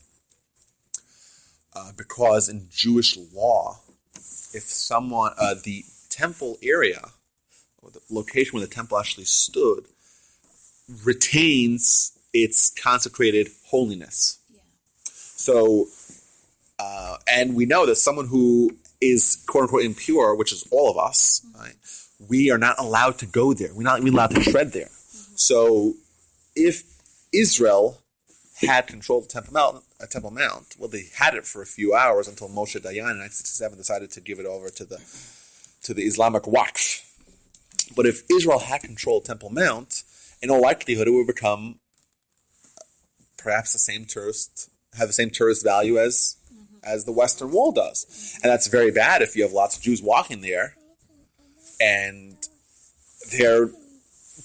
Speaker 1: Because in Jewish law, if someone, the temple area, or the location where the temple actually stood, retains its consecrated holiness. Yeah. So, and we know that someone who is quote-unquote impure, which is all of us, right, we are not allowed to go there. We're not even allowed to tread there. So if Israel had control of Temple Mount, well, they had it for a few hours until Moshe Dayan in 1967 decided to give it over to the Islamic Waqf. But if Israel had control of Temple Mount, in all likelihood, it would become perhaps the same tourist value as the Western Wall does. And that's very bad if you have lots of Jews walking there and they're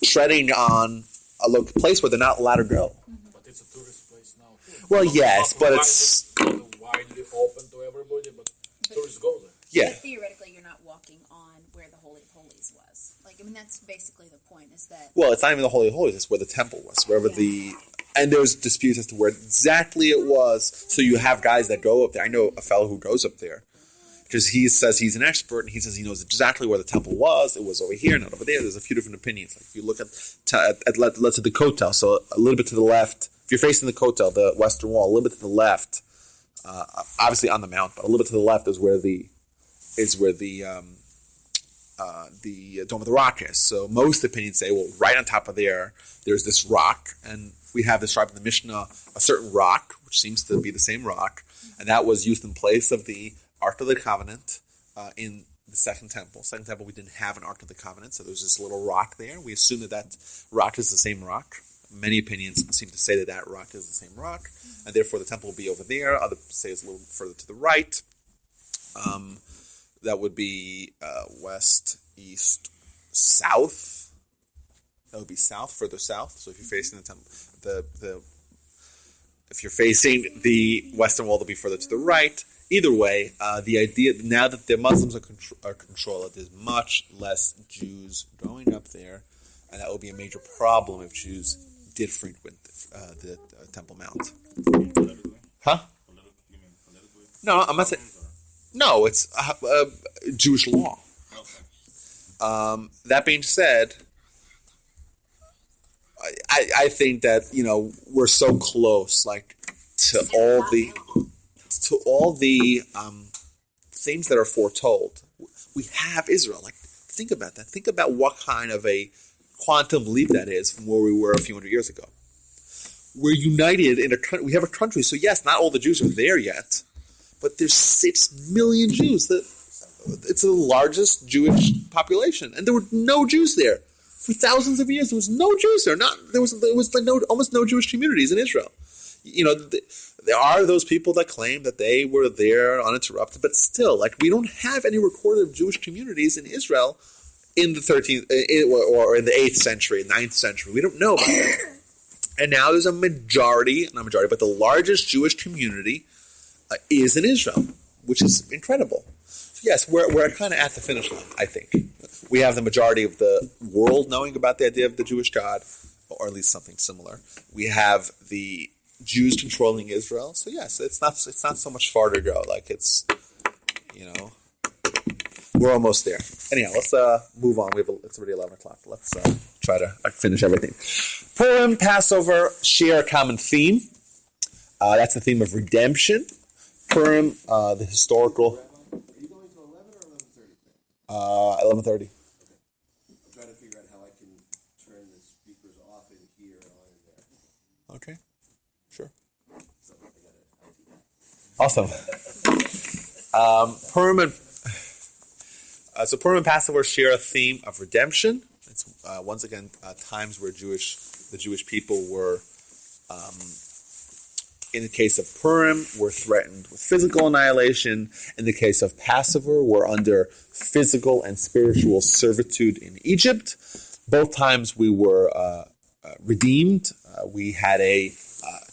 Speaker 1: treading on a place where they're not allowed to go.
Speaker 6: But it's a tourist place now too.
Speaker 1: Well, yes, but it's
Speaker 6: widely open to everybody, but tourists go there.
Speaker 1: Yeah.
Speaker 2: But theoretically, you're not walking on where the Holy of Holies was. That's basically the point, is that...
Speaker 1: Well, it's not even the Holy of Holies, it's where the temple was, wherever and there's disputes as to where exactly it was. So you have guys that go up there. I know a fellow who goes up there because he says he's an expert and he says he knows exactly where the temple was. It was over here, not over there. There's a few different opinions. If you look at let's say the Kotel, so a little bit to the left. If you're facing the Kotel, the western wall, a little bit to the left, obviously on the mount, but a little bit to the left is where the Dome of the Rock is. So most opinions say, well, right on top of there's this rock, and we have described in the Mishnah a certain rock, which seems to be the same rock, and that was used in place of the Ark of the Covenant in the Second Temple. Second Temple, we didn't have an Ark of the Covenant, so there was this little rock there. We assume that rock is the same rock. Many opinions seem to say that rock is the same rock, and therefore the temple will be over there. Others say it's a little further to the right. That would be west, east, south. That would be south, further south. So if you're facing the temple, if you're facing the western wall, it'll be further to the right. Either way, the idea now that the Muslims are controlled, there's much less Jews going up there, and that would be a major problem if Jews did frequent the Temple Mount. Huh? No, I'm not saying. No, it's Jewish law. That being said, I think that we're so close, like to all the things that are foretold. We have Israel. Like, think about that. Think about what kind of a quantum leap that is from where we were a few hundred years ago. We're united in a country. We have a country. So yes, not all the Jews are there yet, but there's 6 million Jews. It's the largest Jewish population, and there were no Jews there for thousands of years. There was no Jews there. There was almost no Jewish communities in Israel. There are those people that claim that they were there uninterrupted, but still, like, we don't have any recorded Jewish communities in Israel in the 13th or in the 8th century, 9th century. We don't know about that. And now there's not a majority, but the largest Jewish community is in Israel, which is incredible. So yes, we're kind of at the finish line, I think. We have the majority of the world knowing about the idea of the Jewish God, or at least something similar. We have the Jews controlling Israel. So yes, it's not so much far to go. Like, it's, we're almost there. Anyhow, let's move on. It's already 11 o'clock. Let's try to finish everything. Purim, Passover share a common theme. That's the theme of redemption. Purim, the historical.
Speaker 7: Are you going to 11 or 11:30?
Speaker 1: 11:30.
Speaker 7: Okay. I'm trying to figure out how I can turn the speakers off in here and on in there.
Speaker 1: Okay, sure.
Speaker 7: So I got it.
Speaker 1: Awesome. Purim and Passover share a theme of redemption. It's once again times where the Jewish people were, in the case of Purim, were threatened with physical annihilation. In the case of Passover, were under physical and spiritual servitude in Egypt. Both times we were redeemed. We had a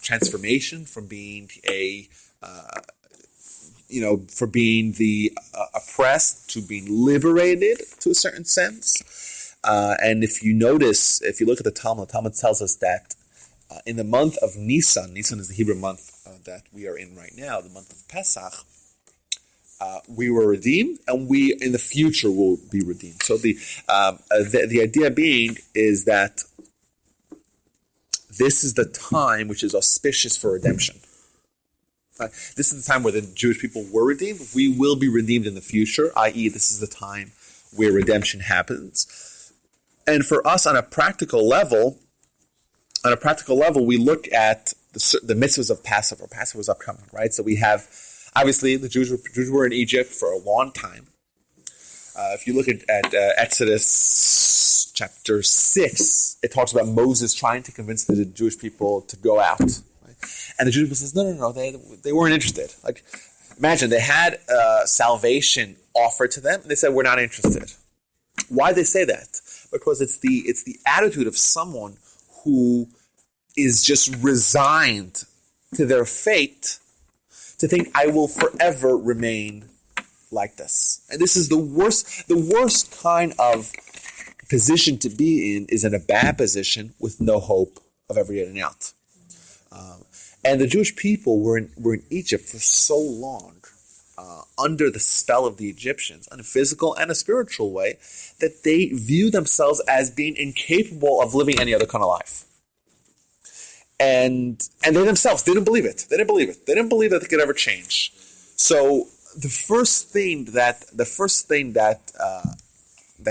Speaker 1: transformation from being for being the oppressed to being liberated to a certain sense. And if you look at the Talmud tells us that in the month of Nisan is the Hebrew month that we are in right now, the month of Pesach, we were redeemed, and we in the future will be redeemed. So the idea being is that this is the time which is auspicious for redemption. This is the time where the Jewish people were redeemed. We will be redeemed in the future, i.e., this is the time where redemption happens. And for us, on a practical level, we look at the mitzvahs of Passover. Passover is upcoming, right? So we have, obviously, the Jews were in Egypt for a long time. If you look at Exodus chapter 6, it talks about Moses trying to convince the Jewish people to go out. And the Jewish people says, no, they weren't interested. Like, imagine, they had salvation offered to them, and they said, we're not interested. Why did they say that? Because it's the attitude of someone who is just resigned to their fate to think, I will forever remain like this. And this is the worst kind of position to be in, is in a bad position with no hope of ever getting out. And the Jewish people were in Egypt for so long, under the spell of the Egyptians, in a physical and a spiritual way, that they view themselves as being incapable of living any other kind of life. And they themselves didn't believe it. They didn't believe that they could ever change. So the first thing that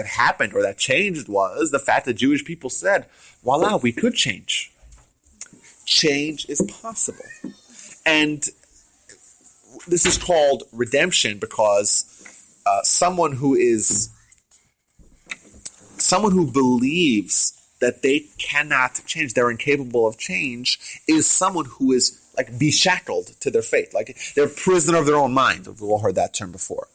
Speaker 1: happened or that changed was the fact that Jewish people said, voila, we could change. Change is possible. And this is called redemption because someone who believes that they cannot change, they're incapable of change, is someone who is like be shackled to their faith, like they're a prisoner of their own mind. We've all heard that term before,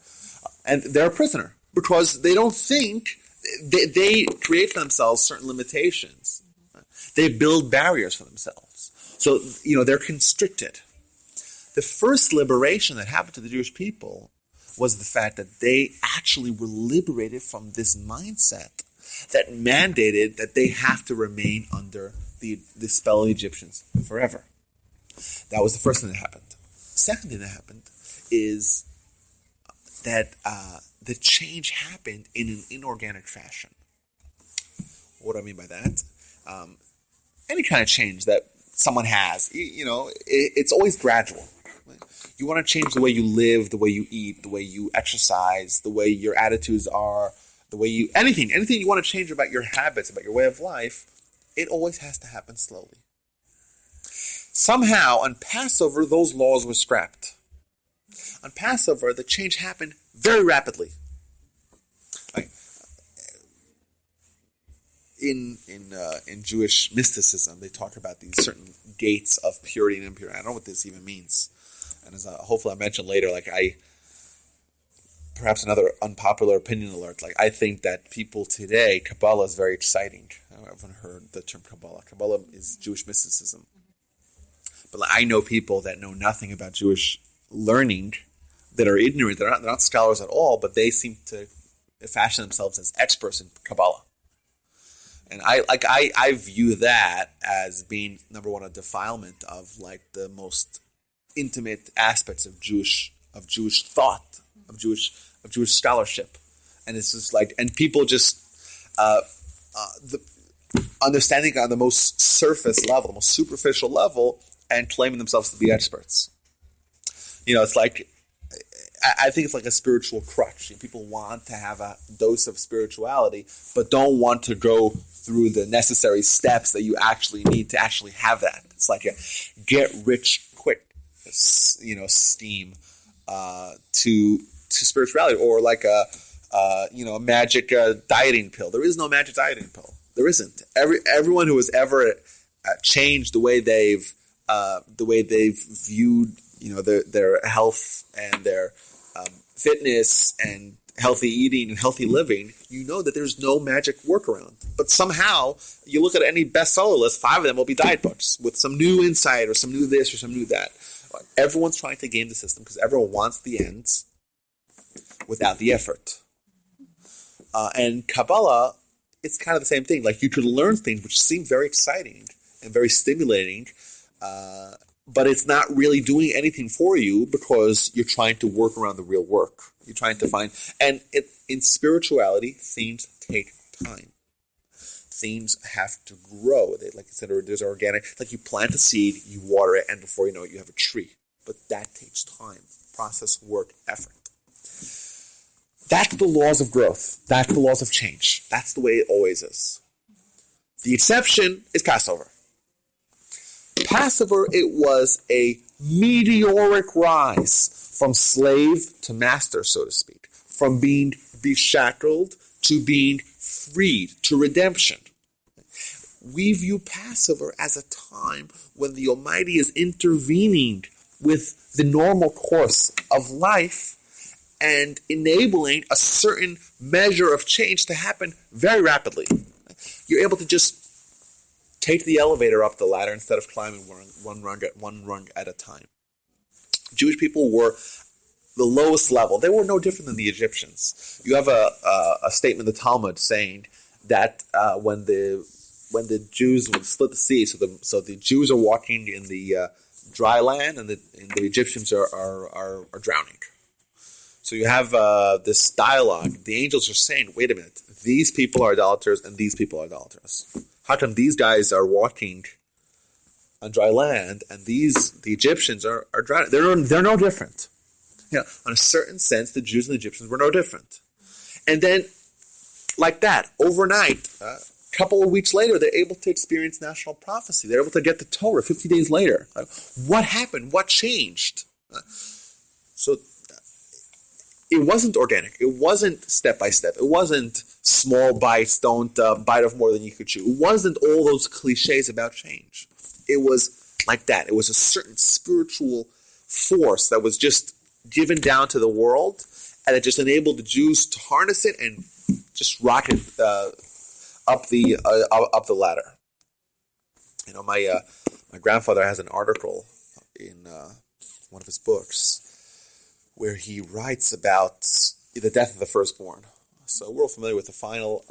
Speaker 1: and they're a prisoner because they don't think. They create for themselves certain limitations. They build barriers for themselves, so they're constricted. The first liberation that happened to the Jewish people was the fact that they actually were liberated from this mindset that mandated that they have to remain under the spell of the Egyptians forever. That was the first thing that happened. Second thing that happened is that the change happened in an inorganic fashion. What do I mean by that? Any kind of change that someone has, it's always gradual. You want to change the way you live, the way you eat, the way you exercise, the way your attitudes are, the way you anything you want to change about your habits, about your way of life, it always has to happen slowly. Somehow on Passover, those laws were scrapped. On Passover, the change happened very rapidly. Like, in Jewish mysticism, they talk about these certain gates of purity and impurity. I don't know what this even means. And as hopefully I'll mention later, perhaps another unpopular opinion alert, I think that people today, Kabbalah is very exciting. I haven't heard the term Kabbalah. Kabbalah is Jewish mysticism. But I know people that know nothing about Jewish learning, that are ignorant, they're not scholars at all, but they seem to fashion themselves as experts in Kabbalah. And I view that as being, number one, a defilement of the most intimate aspects of Jewish thought, of Jewish scholarship. And it's just and people just the understanding on the most surface level, the most superficial level, and claiming themselves to be experts. It's I think it's like a spiritual crutch. People want to have a dose of spirituality, but don't want to go through the necessary steps that you actually need to actually have that. It's like a get rich quick, scheme to spirituality, or like a magic dieting pill. There is no magic dieting pill. There isn't. Everyone who has ever changed the way they've viewed their health and their fitness and healthy eating and healthy living, that there's no magic workaround. But somehow, you look at any bestseller list, 5 of them will be diet books with some new insight or some new this or some new that. Everyone's trying to game the system because everyone wants the ends without the effort. And Kabbalah, it's kind of the same thing. You could learn things which seem very exciting and very stimulating, but it's not really doing anything for you because you're trying to work around the real work. You're trying to find, and in spirituality, things take time. Things have to grow. Like I said, there's organic. You plant a seed, you water it, and before you know it, you have a tree. But that takes time, process, work, effort. That's the laws of growth. That's the laws of change. That's the way it always is. The exception is Passover. Passover, it was a meteoric rise from slave to master, so to speak, from being beshackled to being freed, to redemption. We view Passover as a time when the Almighty is intervening with the normal course of life and enabling a certain measure of change to happen very rapidly. You're able to just take the elevator up the ladder instead of climbing one rung at a time. Jewish people were the lowest level. They were no different than the Egyptians. You have a statement in the Talmud saying that when the Jews would split the sea, so the Jews are walking in the dry land, and the Egyptians are drowning. So you have this dialogue. The angels are saying, "Wait a minute, these people are idolaters, and these people are idolaters. How come these guys are walking on dry land, and the Egyptians are drowning? They're no different." In a certain sense, the Jews and the Egyptians were no different. And then, like that, overnight, a couple of weeks later, they're able to experience national prophecy. They're able to get the Torah 50 days later. What happened? What changed? So it wasn't organic. It wasn't step by step. It wasn't small bites, don't bite off more than you could chew. It wasn't all those cliches about change. It was like that. It was a certain spiritual force that was just given down to the world, and it just enabled the Jews to harness it and just rocket up the ladder. You know, my grandfather has an article in one of his books where he writes about the death of the firstborn. So we're all familiar with the final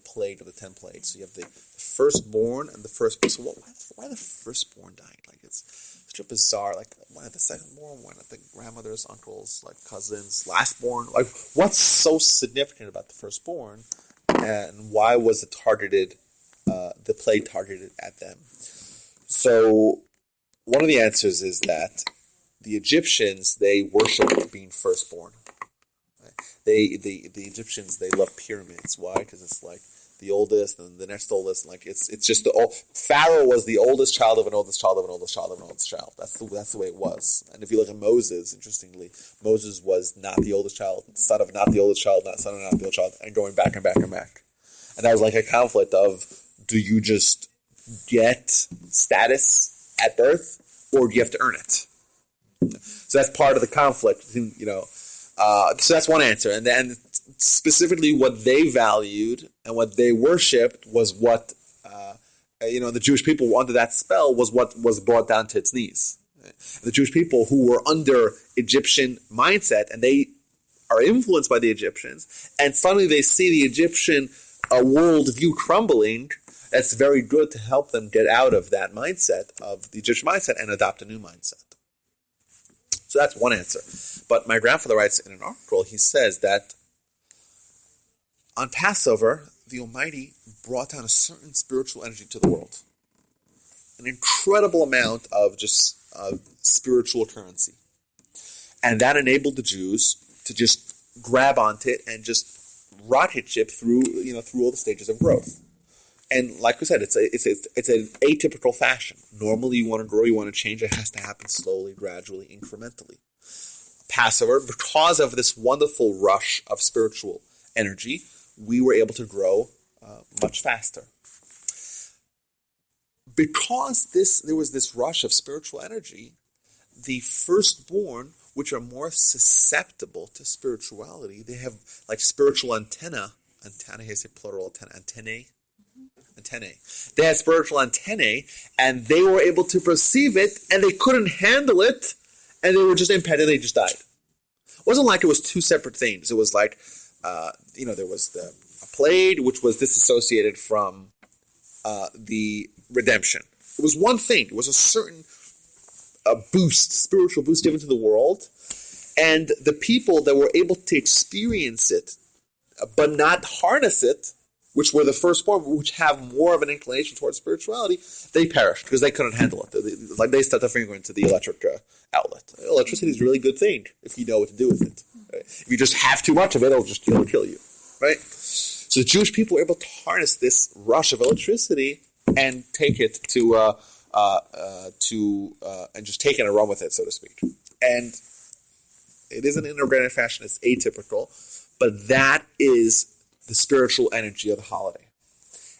Speaker 1: plague of the 10 plagues. So you have the firstborn and the firstborn. So why the firstborn died? Like it's such a bizarre. Like why not the secondborn? Why not the grandmother's uncles, like cousins, lastborn? Like what's so significant about the firstborn? And why was it targeted? The plague targeted at them. So one of the answers is that the Egyptians, they worship being firstborn. Right? The Egyptians, they love pyramids. Why? Because it's like the oldest and the next oldest. Like it's just Pharaoh was the oldest child of an oldest child of an oldest child of an oldest child. That's the way it was. And if you look at Moses, interestingly, Moses was not the oldest child, son of not the oldest child, not son of not the oldest child, and going back and back and back. And that was like a conflict of, do you just get status at birth, or do you have to earn it? So that's part of the conflict, you know. So that's one answer. And then specifically what they valued and what they worshipped was what, the Jewish people were under that spell was what was brought down to its knees. The Jewish people who were under Egyptian mindset, and they are influenced by the Egyptians, and suddenly they see the Egyptian worldview crumbling. That's very good to help them get out of that mindset, of the Egyptian mindset, and adopt a new mindset. So that's one answer. But my grandfather writes in an article, he says that on Passover, the Almighty brought down a certain spiritual energy to the world. An incredible amount of just spiritual currency. And that enabled the Jews to just grab onto it and just rocket ship through all the stages of growth. And like we said, it's an atypical fashion. Normally, you want to grow, you want to change. It has to happen slowly, gradually, incrementally. Passover, because of this wonderful rush of spiritual energy, we were able to grow much faster. Because there was this rush of spiritual energy, the firstborn, which are more susceptible to spirituality, they have like spiritual antennae, I say plural antennae. They had spiritual antennae, and they were able to perceive it, and they couldn't handle it, and they were just impeded. They just died. It wasn't like it was two separate things. It was like, there was a plague, which was disassociated from the redemption. It was one thing. It was a certain spiritual boost given to the world, and the people that were able to experience it, but not harness it, which were the firstborn, which have more of an inclination towards spirituality, they perished because they couldn't handle it. Like they stuck their finger into the electric outlet. Electricity is a really good thing if you know what to do with it. Right? If you just have too much of it, it'll kill you. Right? So the Jewish people were able to harness this rush of electricity and take it and just take it and run with it, so to speak. And it is an inorganic fashion. It's atypical, but that is the spiritual energy of the holiday.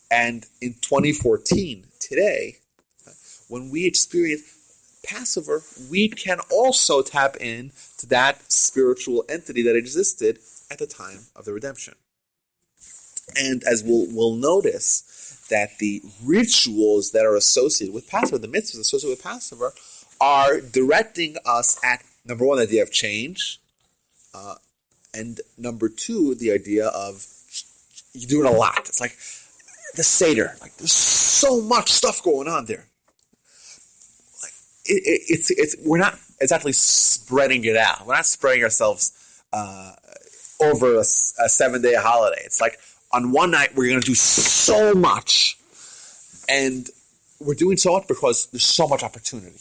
Speaker 1: And in 2014, today, when we experience Passover, we can also tap in to that spiritual entity that existed at the time of the redemption. And as we'll notice, that the rituals that are associated with Passover, the mitzvahs associated with Passover, are directing us at, number one, the idea of change, and number two, the idea of you're doing a lot. It's like the Seder. Like there's so much stuff going on there. Like we're not exactly spreading it out. We're not spreading ourselves over a 7-day holiday. It's like on one night we're going to do so much, and we're doing so much because there's so much opportunity,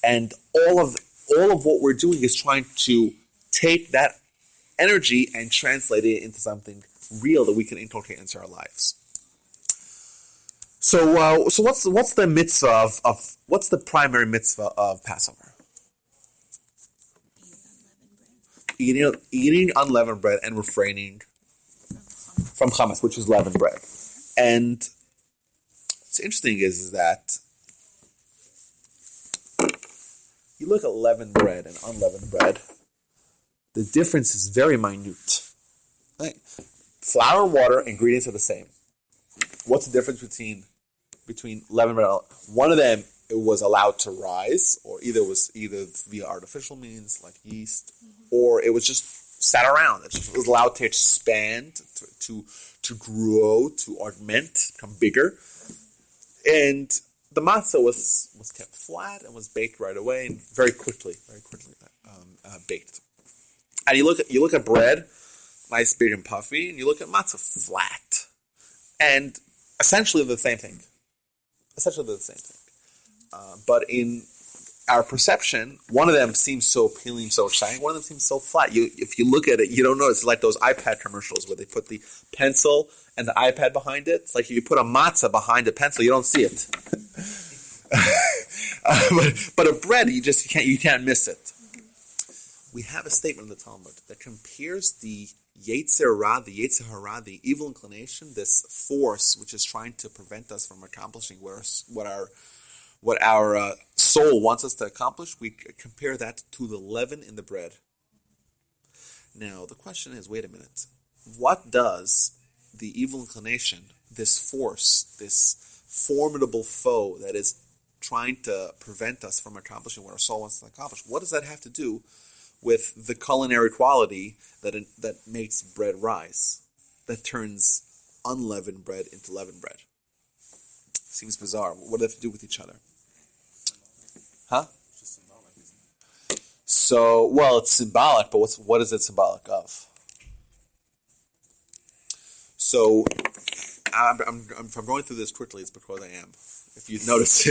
Speaker 1: and all of what we're doing is trying to take that energy and translate it into something real that we can inculcate into our lives. So what's the mitzvah of what's the primary mitzvah of Passover? eating unleavened bread and refraining from chametz, which is leavened bread. And what's interesting is that you look at leavened bread and unleavened bread, the difference is very minute. Right? Flour and water, ingredients are the same. What's the difference between leavened bread? One of them it was allowed to rise, or either via artificial means like yeast, or it was just sat around. It was allowed to expand, to grow, to augment, become bigger. And the matzah was kept flat and was baked right away and very quickly baked. And you look at bread, nice, big, and puffy, and you look at matzah, flat, and essentially the same thing. But in our perception, one of them seems so appealing, so exciting. One of them seems so flat. If you look at it, you don't know. It's like those iPad commercials where they put the pencil and the iPad behind it. It's like if you put a matzah behind a pencil, you don't see it. but a bread, you can't miss it. We have a statement in the Talmud that compares the Yetzer Ra, the Yetzer Hara, the evil inclination, this force which is trying to prevent us from accomplishing what our soul wants us to accomplish. We compare that to the leaven in the bread. Now, the question is, wait a minute. What does the evil inclination, this force, this formidable foe that is trying to prevent us from accomplishing what our soul wants to accomplish, what does that have to do with the culinary quality that makes bread rise, that turns unleavened bread into leavened bread? Seems bizarre. What do they have to do with each other? Huh?
Speaker 3: It's just symbolic, isn't it?
Speaker 1: So, well, it's symbolic, but what is it symbolic of? So, if I'm going through this quickly, it's because I am. If you've noticed,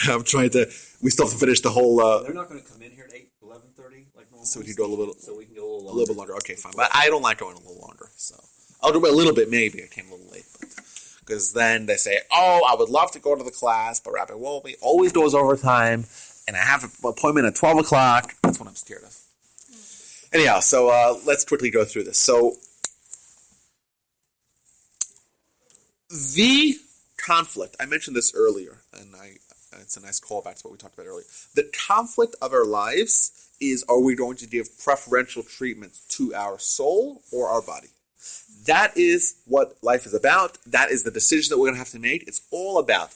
Speaker 1: I'm trying to. We still have to finish the whole.
Speaker 7: They're not going to come in here at 11:30 like normal.
Speaker 1: So we can go a little
Speaker 7: bit
Speaker 1: longer. Okay, fine. But I don't like going a little longer, so I'll do it a little bit. Maybe I came a little late, because then they say, "Oh, I would love to go to the class, but Rabbi Wolbe always goes overtime, and I have an appointment at 12 o'clock." That's what I'm scared of. Anyhow, so let's quickly go through this. So the conflict, I mentioned this earlier, and it's a nice callback to what we talked about earlier. The conflict of our lives is, are we going to give preferential treatment to our soul or our body? That is what life is about. That is the decision that we're going to have to make. It's all about,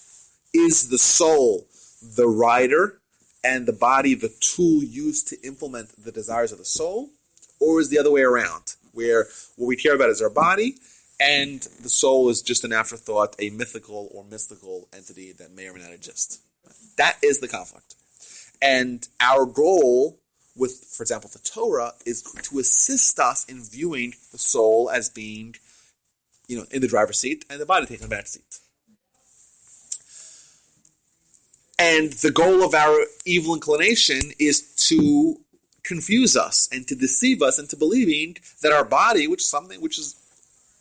Speaker 1: is the soul the rider and the body the tool used to implement the desires of the soul? Or is the other way around, where what we care about is our body and the soul is just an afterthought, a mythical or mystical entity that may or may not exist? That is the conflict. And our goal with, for example, the Torah is to assist us in viewing the soul as being, in the driver's seat and the body taking the back seat. And the goal of our evil inclination is to confuse us and to deceive us into believing that our body, which is something which is,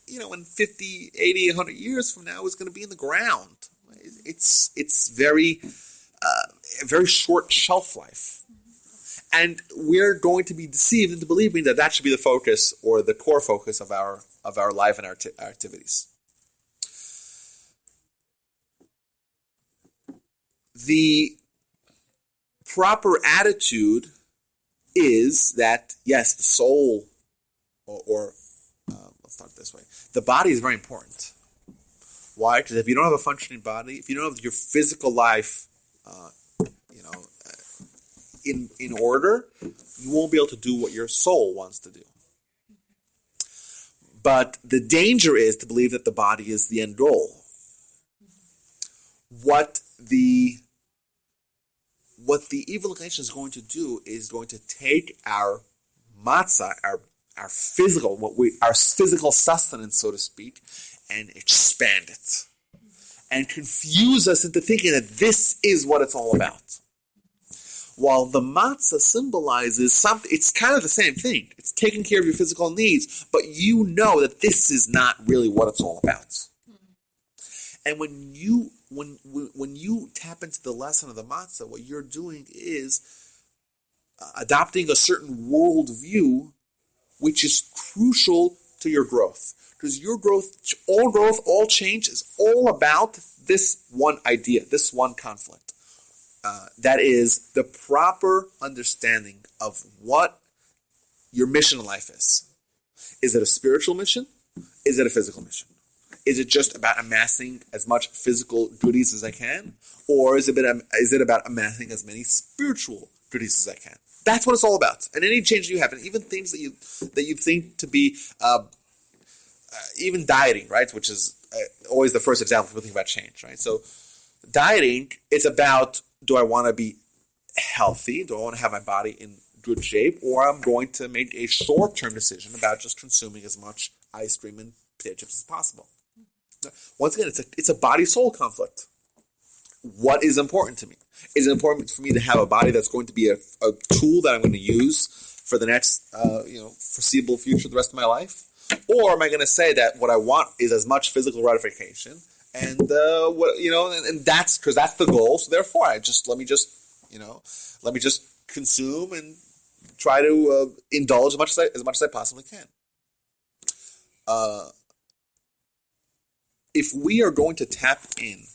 Speaker 1: in 50, 80, 100 years from now is going to be in the ground. It's very short shelf life. And we're going to be deceived into believing that should be the focus or the core focus of our life and our activities. The proper attitude is that, yes, the soul, or let's start this way, the body is very important. Why? Because if you don't have a functioning body, if you don't have your physical life, in order, you won't be able to do what your soul wants to do. But the danger is to believe that the body is the end goal. What the evil inclination is going to do is going to take our matzah, our physical sustenance, so to speak, and expand it. And confuse us into thinking that this is what it's all about. While the matzah symbolizes something, it's kind of the same thing. It's taking care of your physical needs, but you know that this is not really what it's all about. And when you tap into the lesson of the matzah, what you're doing is adopting a certain worldview which is crucial to your growth. Because your growth, all change is all about this one idea, this one conflict. That is the proper understanding of what your mission in life is. Is it a spiritual mission? Is it a physical mission? Is it just about amassing as much physical goodies as I can? Or is it about amassing as many spiritual goodies as I can? That's what it's all about. And any change you have, and even things that you think to be, even dieting, right? Which is always the first example people think about change, right? So dieting, it's about, do I want to be healthy? Do I want to have my body in good shape? Or I'm going to make a short-term decision about just consuming as much ice cream and potato chips as possible. Once again, it's a body-soul conflict. What is important to me? Is it important for me to have a body that's going to be a tool that I'm going to use for the next foreseeable future, the rest of my life? Or am I going to say that what I want is as much physical gratification, and and that's because that's the goal. So therefore, let me just consume and try to indulge as much as I possibly can. If we are going to tap in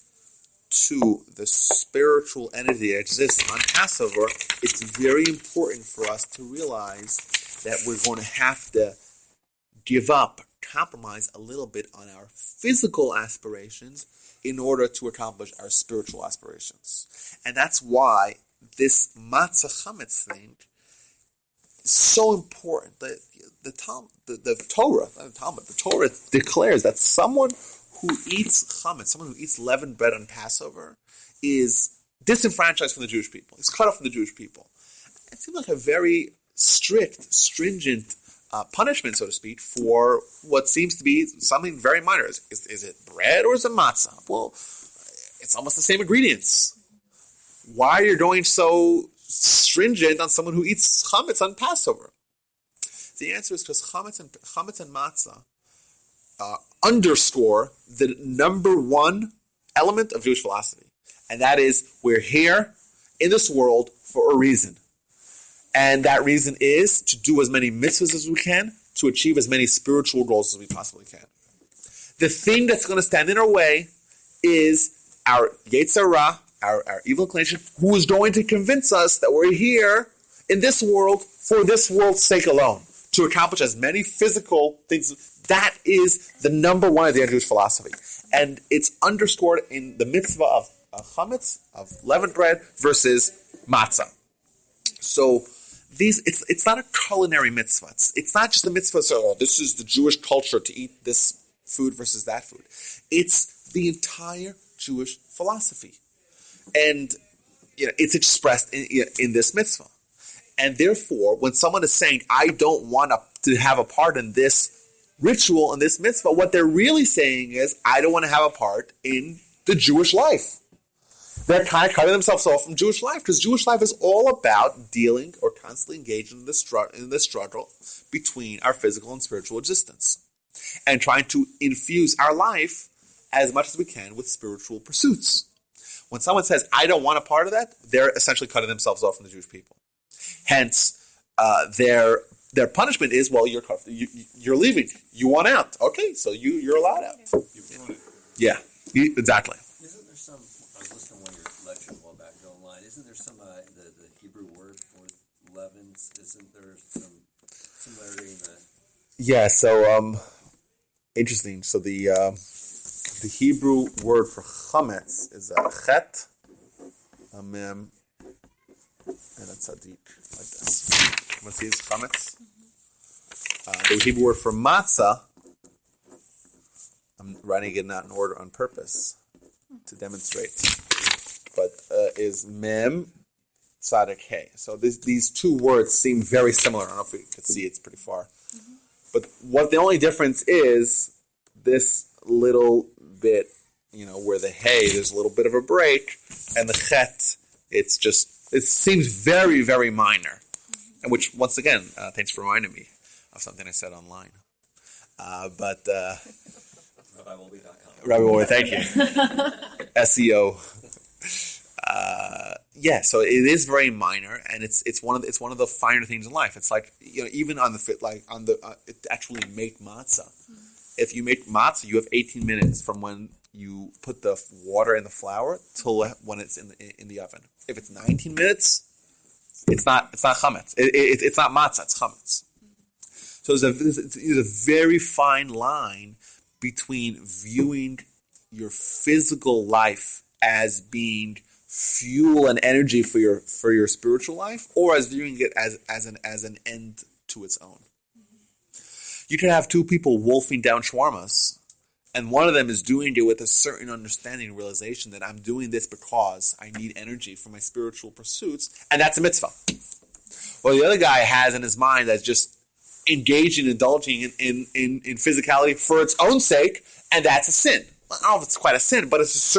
Speaker 1: to the spiritual entity that exists on Passover, it's very important for us to realize that we're going to have to compromise a little bit on our physical aspirations in order to accomplish our spiritual aspirations. And that's why this matzah chametz thing is so important. The Torah declares that someone who eats chametz, someone who eats leavened bread on Passover, is disenfranchised from the Jewish people. He's cut off from the Jewish people. It seems like a very strict, stringent punishment, so to speak, for what seems to be something very minor. Is it bread or is it matzah? Well, it's almost the same ingredients. Why are you going so stringent on someone who eats chametz on Passover? The answer is because chametz and matzah underscore the number one element of Jewish philosophy, and that is we're here in this world for a reason. And that reason is to do as many mitzvahs as we can, to achieve as many spiritual goals as we possibly can. The thing that's going to stand in our way is our Yetzer Hara, our evil inclination, who is going to convince us that we're here in this world for this world's sake alone, to accomplish as many physical things. That is the number one idea of Jewish philosophy. And it's underscored in the mitzvah of chametz, of leavened bread, versus matzah. So it's not a culinary mitzvah. It's not just a mitzvah, so this is the Jewish culture to eat this food versus that food. It's the entire Jewish philosophy. And it's expressed in this mitzvah. And therefore, when someone is saying, I don't want to have a part in this ritual, in this mitzvah, what they're really saying is, I don't want to have a part in the Jewish life. They're kind of cutting themselves off from Jewish life, because Jewish life is all about dealing or constantly engaging in the struggle between our physical and spiritual existence, and trying to infuse our life as much as we can with spiritual pursuits. When someone says, I don't want a part of that, they're essentially cutting themselves off from the Jewish people. Hence, their punishment is, well, you're leaving. You want out. Okay, so you're allowed out. Yeah, exactly.
Speaker 7: Isn't there some, I was listening to one of your lectures a while back online, isn't there some, the Hebrew word for leavens, isn't there some similarity in the...
Speaker 1: Yeah, so, interesting. So the Hebrew word for chametz is chet, a mem, and a tzaddik, like this. What see is chametz. The Hebrew word for matzah, I'm writing it not in order on purpose to demonstrate, but is mem, tzaddik, hey. So these two words seem very similar. I don't know if we could see it's pretty far. Mm-hmm. But what the only difference is this little bit, where the hey, there's a little bit of a break, and the chet, it seems very, very minor. And which, once again, thanks for reminding me of something I said online. RabbiWolbe.com. Rabbi Wolbe, thank you. SEO. Yeah, so it is very minor, and it's one of the finer things in life. It's like, even on the fit, like on the actually make matzah. If you make matzah, you have 18 minutes from when you put the water in the flour till when it's in the oven. If it's 19 minutes, it's not chametz. It's not matzah. It's chametz. So there's a very fine line between viewing your physical life as being fuel and energy for your spiritual life, or as viewing it as an end to its own. You can have two people wolfing down shawarmas, and one of them is doing it with a certain understanding and realization that I'm doing this because I need energy for my spiritual pursuits, and that's a mitzvah. Well, the other guy has in his mind that's just engaging, indulging in physicality for its own sake, and that's a sin. I don't know if it's quite a sin, but it's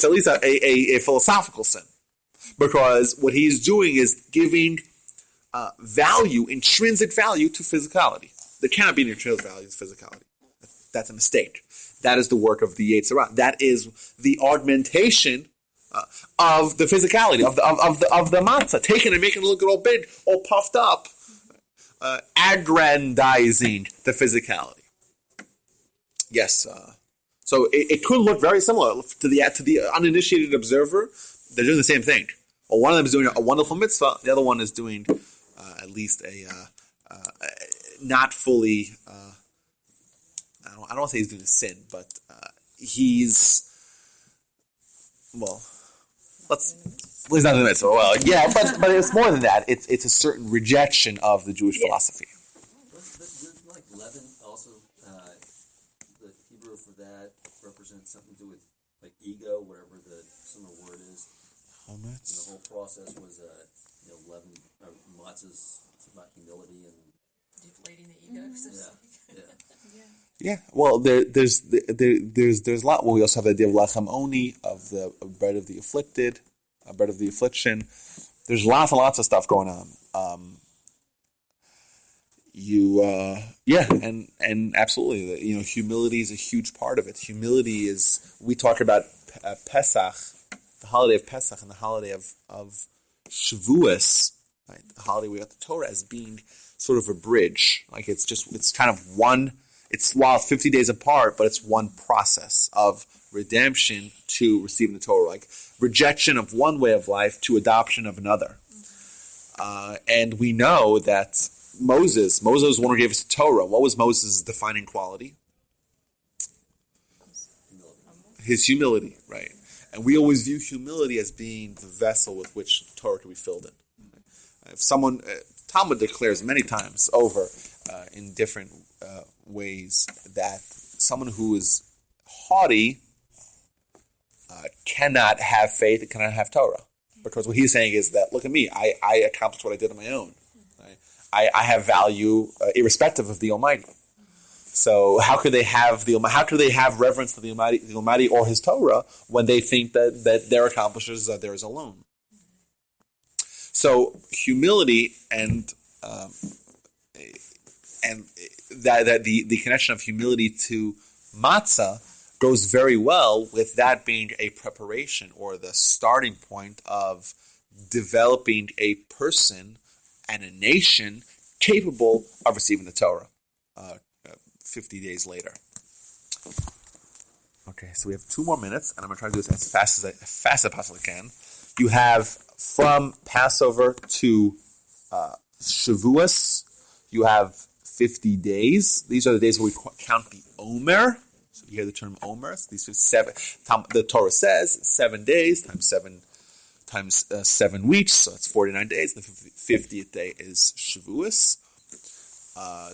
Speaker 1: at least a philosophical sin. Because what he's doing is giving value, intrinsic value to physicality. There cannot be an intrinsic value to physicality. That's a mistake. That is the work of the Yetzer Hara. That is the augmentation of the physicality, of the matzah, taking and making it look all big, all puffed up, aggrandizing the physicality. Yes, so it could look very similar to the uninitiated observer. They're doing the same thing. Well, one of them is doing a wonderful mitzvah. The other one is doing at least a not fully. I don't want to say he's doing a sin, but he's he's not doing mitzvah. Well, yeah, but it's more than that. It's a certain rejection of the Jewish philosophy.
Speaker 7: Does like leaven also, the Hebrew for that represents something to do with like ego, whatever the similar word is? And the whole process was, leaven, matzahs, it's about humility and
Speaker 5: Deflating the ego.
Speaker 1: Yeah. Well, there's a lot. Well, we also have the idea of lachem oni, of the bread of the afflicted, bread of the affliction. There's lots and lots of stuff going on. And absolutely, humility is a huge part of it. Humility is, we talk about Pesach, the holiday of Pesach, and the holiday of Shavuos, right? The holiday we got the Torah, as being sort of a bridge. Like it's kind of one. While 50 days apart, but it's one process of redemption to receiving the Torah, like rejection of one way of life to adoption of another. And we know that Moses was the one who gave us the Torah. What was Moses' defining quality? His humility, right? And we always view humility as being the vessel with which the Torah can be filled in. If someone, Talmud declares many times over in different ways that someone who is haughty cannot have faith and cannot have Torah. Because what he's saying is that, look at me, I accomplished what I did on my own. Right? I have value irrespective of the Almighty. So how could they have reverence to the Almighty or His Torah when they think that their accomplishments are theirs alone? So humility and that the connection of humility to matzah goes very well with that being a preparation or the starting point of developing a person and a nation capable of receiving the Torah 50 days later. Okay, so we have 2 more minutes, and I'm going to try to do this as fast as I possibly can. You have from Passover to Shavuos, you have 50 days. These are the days where we count the Omer. So you hear the term Omer. So these are 7. The Torah says 7 days times 7 weeks. So it's 49 days. The 50th day is Shavuos.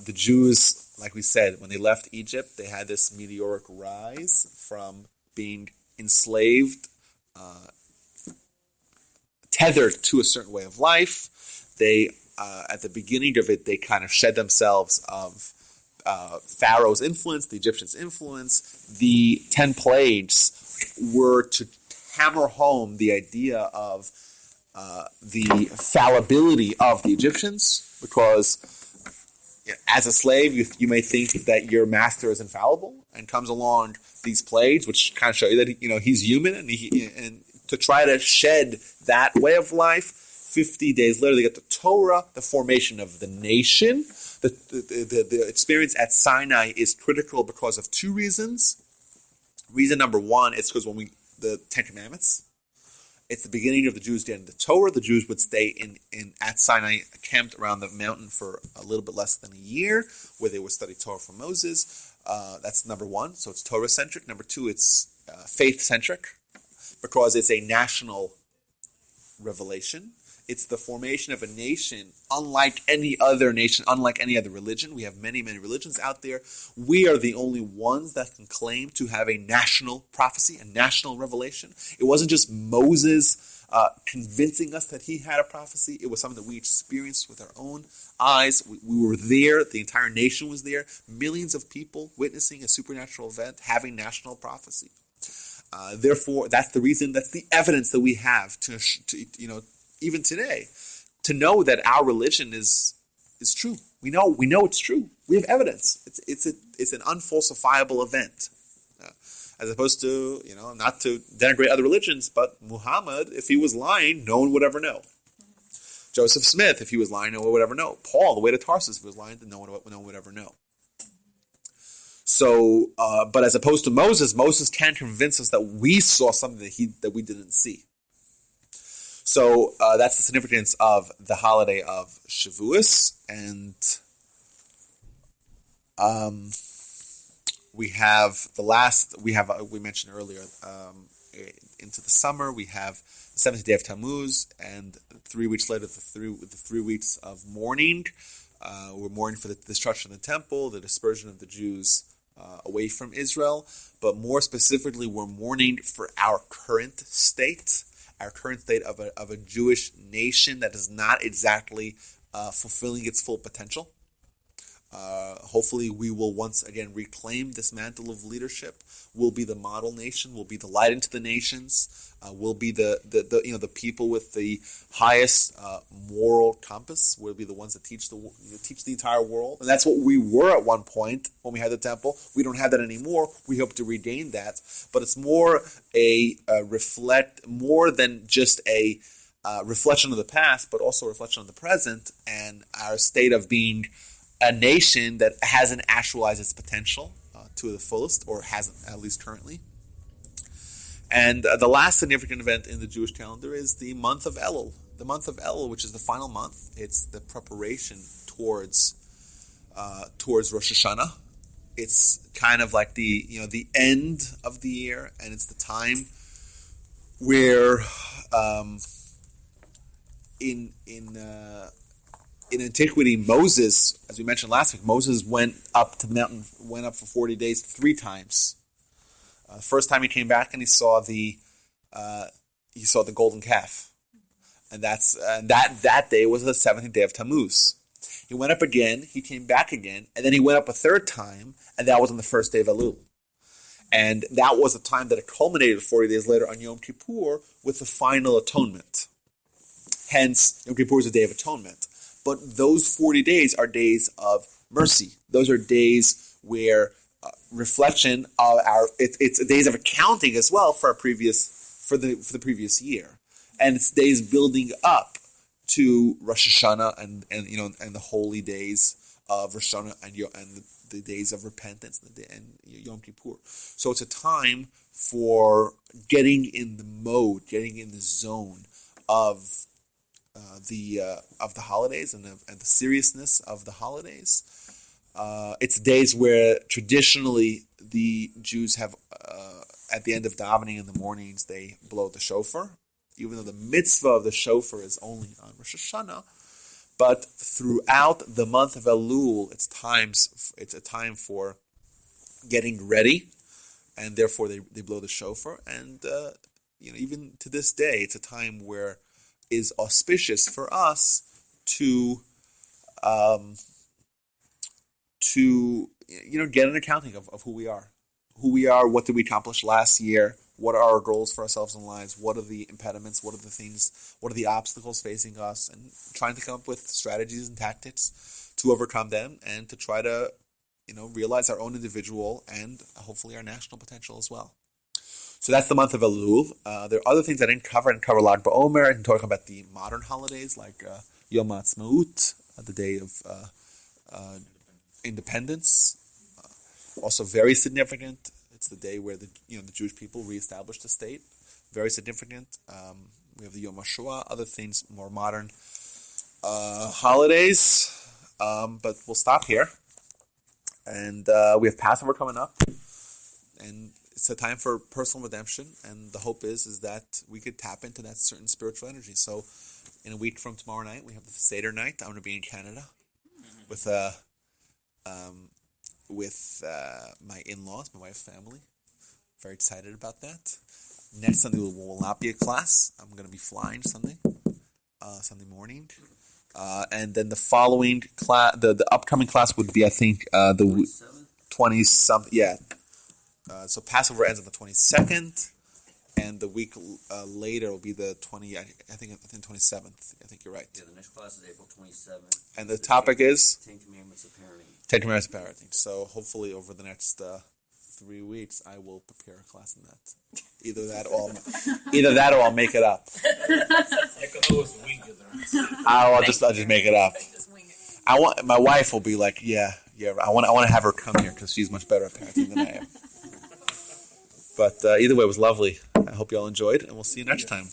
Speaker 1: The Jews, like we said, when they left Egypt, they had this meteoric rise from being enslaved, tethered to a certain way of life. They at the beginning of it, they kind of shed themselves of Pharaoh's influence, the Egyptians' influence. The 10 plagues were to hammer home the idea of the fallibility of the Egyptians, because as a slave, you may think that your master is infallible, and comes along these plagues, which kind of show you that he's human, and to try to shed that way of life. 50 days later, they get the Torah, the formation of the nation. The experience at Sinai is critical because of two reasons. Reason number one is because the Ten Commandments, it's the beginning of the Jews getting the Torah. The Jews would stay at Sinai, camped around the mountain for a little bit less than a year, where they would study Torah from Moses. That's number one. So it's Torah-centric. Number two, it's faith-centric, because it's a national revelation. It's the formation of a nation unlike any other nation, unlike any other religion. We have many, many religions out there. We are the only ones that can claim to have a national prophecy, a national revelation. It wasn't just Moses convincing us that he had a prophecy. It was something that we experienced with our own eyes. We were there. The entire nation was there. Millions of people witnessing a supernatural event, having national prophecy. Therefore, that's the reason, that's the evidence that we have to even today, to know that our religion is true. We know it's true. We have evidence. It's an unfalsifiable event, as opposed to not to denigrate other religions, but Muhammad, if he was lying, no one would ever know. Joseph Smith, if he was lying, no one would ever know. Paul, the way to Tarsus, if he was lying, no one would ever know. So, but as opposed to Moses can convince us that we saw something that we didn't see. So that's the significance of the holiday of Shavuos, and we mentioned earlier, into the summer we have the 7th day of Tammuz, and 3 weeks later the 3 weeks of mourning. We're mourning for the destruction of the temple, the dispersion of the Jews away from Israel, but more specifically, we're mourning for our current state. Our current state of a Jewish nation that is not exactly fulfilling its full potential. Hopefully, we will once again reclaim this mantle of leadership. We'll be the model nation. We'll be the light into the nations. We'll be the people with the highest moral compass. We'll be the ones that teach the entire world, and that's what we were at one point when we had the temple. We don't have that anymore. We hope to regain that, but it's more more than just a reflection of the past, but also a reflection of the present and our state of being a nation that hasn't actualized its potential to the fullest, or hasn't, at least currently. And the last significant event in the Jewish calendar is the month of Elul. The month of Elul, which is the final month, it's the preparation towards Rosh Hashanah. It's kind of like the end of the year, and it's the time where in antiquity, Moses, as we mentioned last week, Moses went up to the mountain, went up for 40 days 3 times. The first time he came back and he saw the golden calf, and that day was the 7th day of Tammuz. He went up again, he came back again, and then he went up a 3rd time, and that was on the 1st day of Elul. And that was the time that it culminated 40 days later on Yom Kippur with the final atonement. Hence, Yom Kippur is a day of atonement. But those 40 days are days of mercy. Those are days where reflection of it's days of accounting as well for the previous year, and it's days building up to Rosh Hashanah and the holy days of Rosh Hashanah and the days of repentance and Yom Kippur. So it's a time for getting in the mode, getting in the zone of the holidays and the seriousness of the holidays. It's days where traditionally the Jews have, at the end of davening in the mornings, they blow the shofar, even though the mitzvah of the shofar is only on Rosh Hashanah. But throughout the month of Elul, it's a time for getting ready, and therefore they blow the shofar. And even to this day, it's a time where is auspicious for us to get an accounting of who we are. What did we accomplish last year? What are our goals for ourselves in lives? What are the impediments? What are the things? What are the obstacles facing us? And trying to come up with strategies and tactics to overcome them, and to try to realize our own individual and hopefully our national potential as well. So that's the month of Elul. There are other things I didn't cover. I didn't cover Lag BaOmer. I didn't talk about the modern holidays like Yom HaAtzmaut, the day of independence. Also very significant. It's the day where the Jewish people reestablished the state. Very significant. We have the Yom HaShoah, other things, more modern holidays. But we'll stop here. And we have Passover coming up. And it's a time for personal redemption. And the hope is that we could tap into that certain spiritual energy. So in a week from tomorrow night, we have the Seder night. I'm going to be in Canada with my in-laws, my wife's family. Very excited about that. Next Sunday will not be a class. I'm going to be flying Sunday morning. And then the following class, the upcoming class would be, I think, the 20-something. Yeah. So Passover ends on the 22nd, and the week later will be the 27th. I think you're right.
Speaker 7: Yeah, the next class is April 27th.
Speaker 1: And the topic is
Speaker 7: Ten Commandments of Parenting.
Speaker 1: 10 Commandments of Parenting. So hopefully over the next 3 weeks, I will prepare a class in that. Either that or I'll make it up. I'll just make it up. My wife will be like, yeah. I want to have her come here because she's much better at parenting than I am. But either way, it was lovely. I hope you all enjoyed, and we'll see you next time.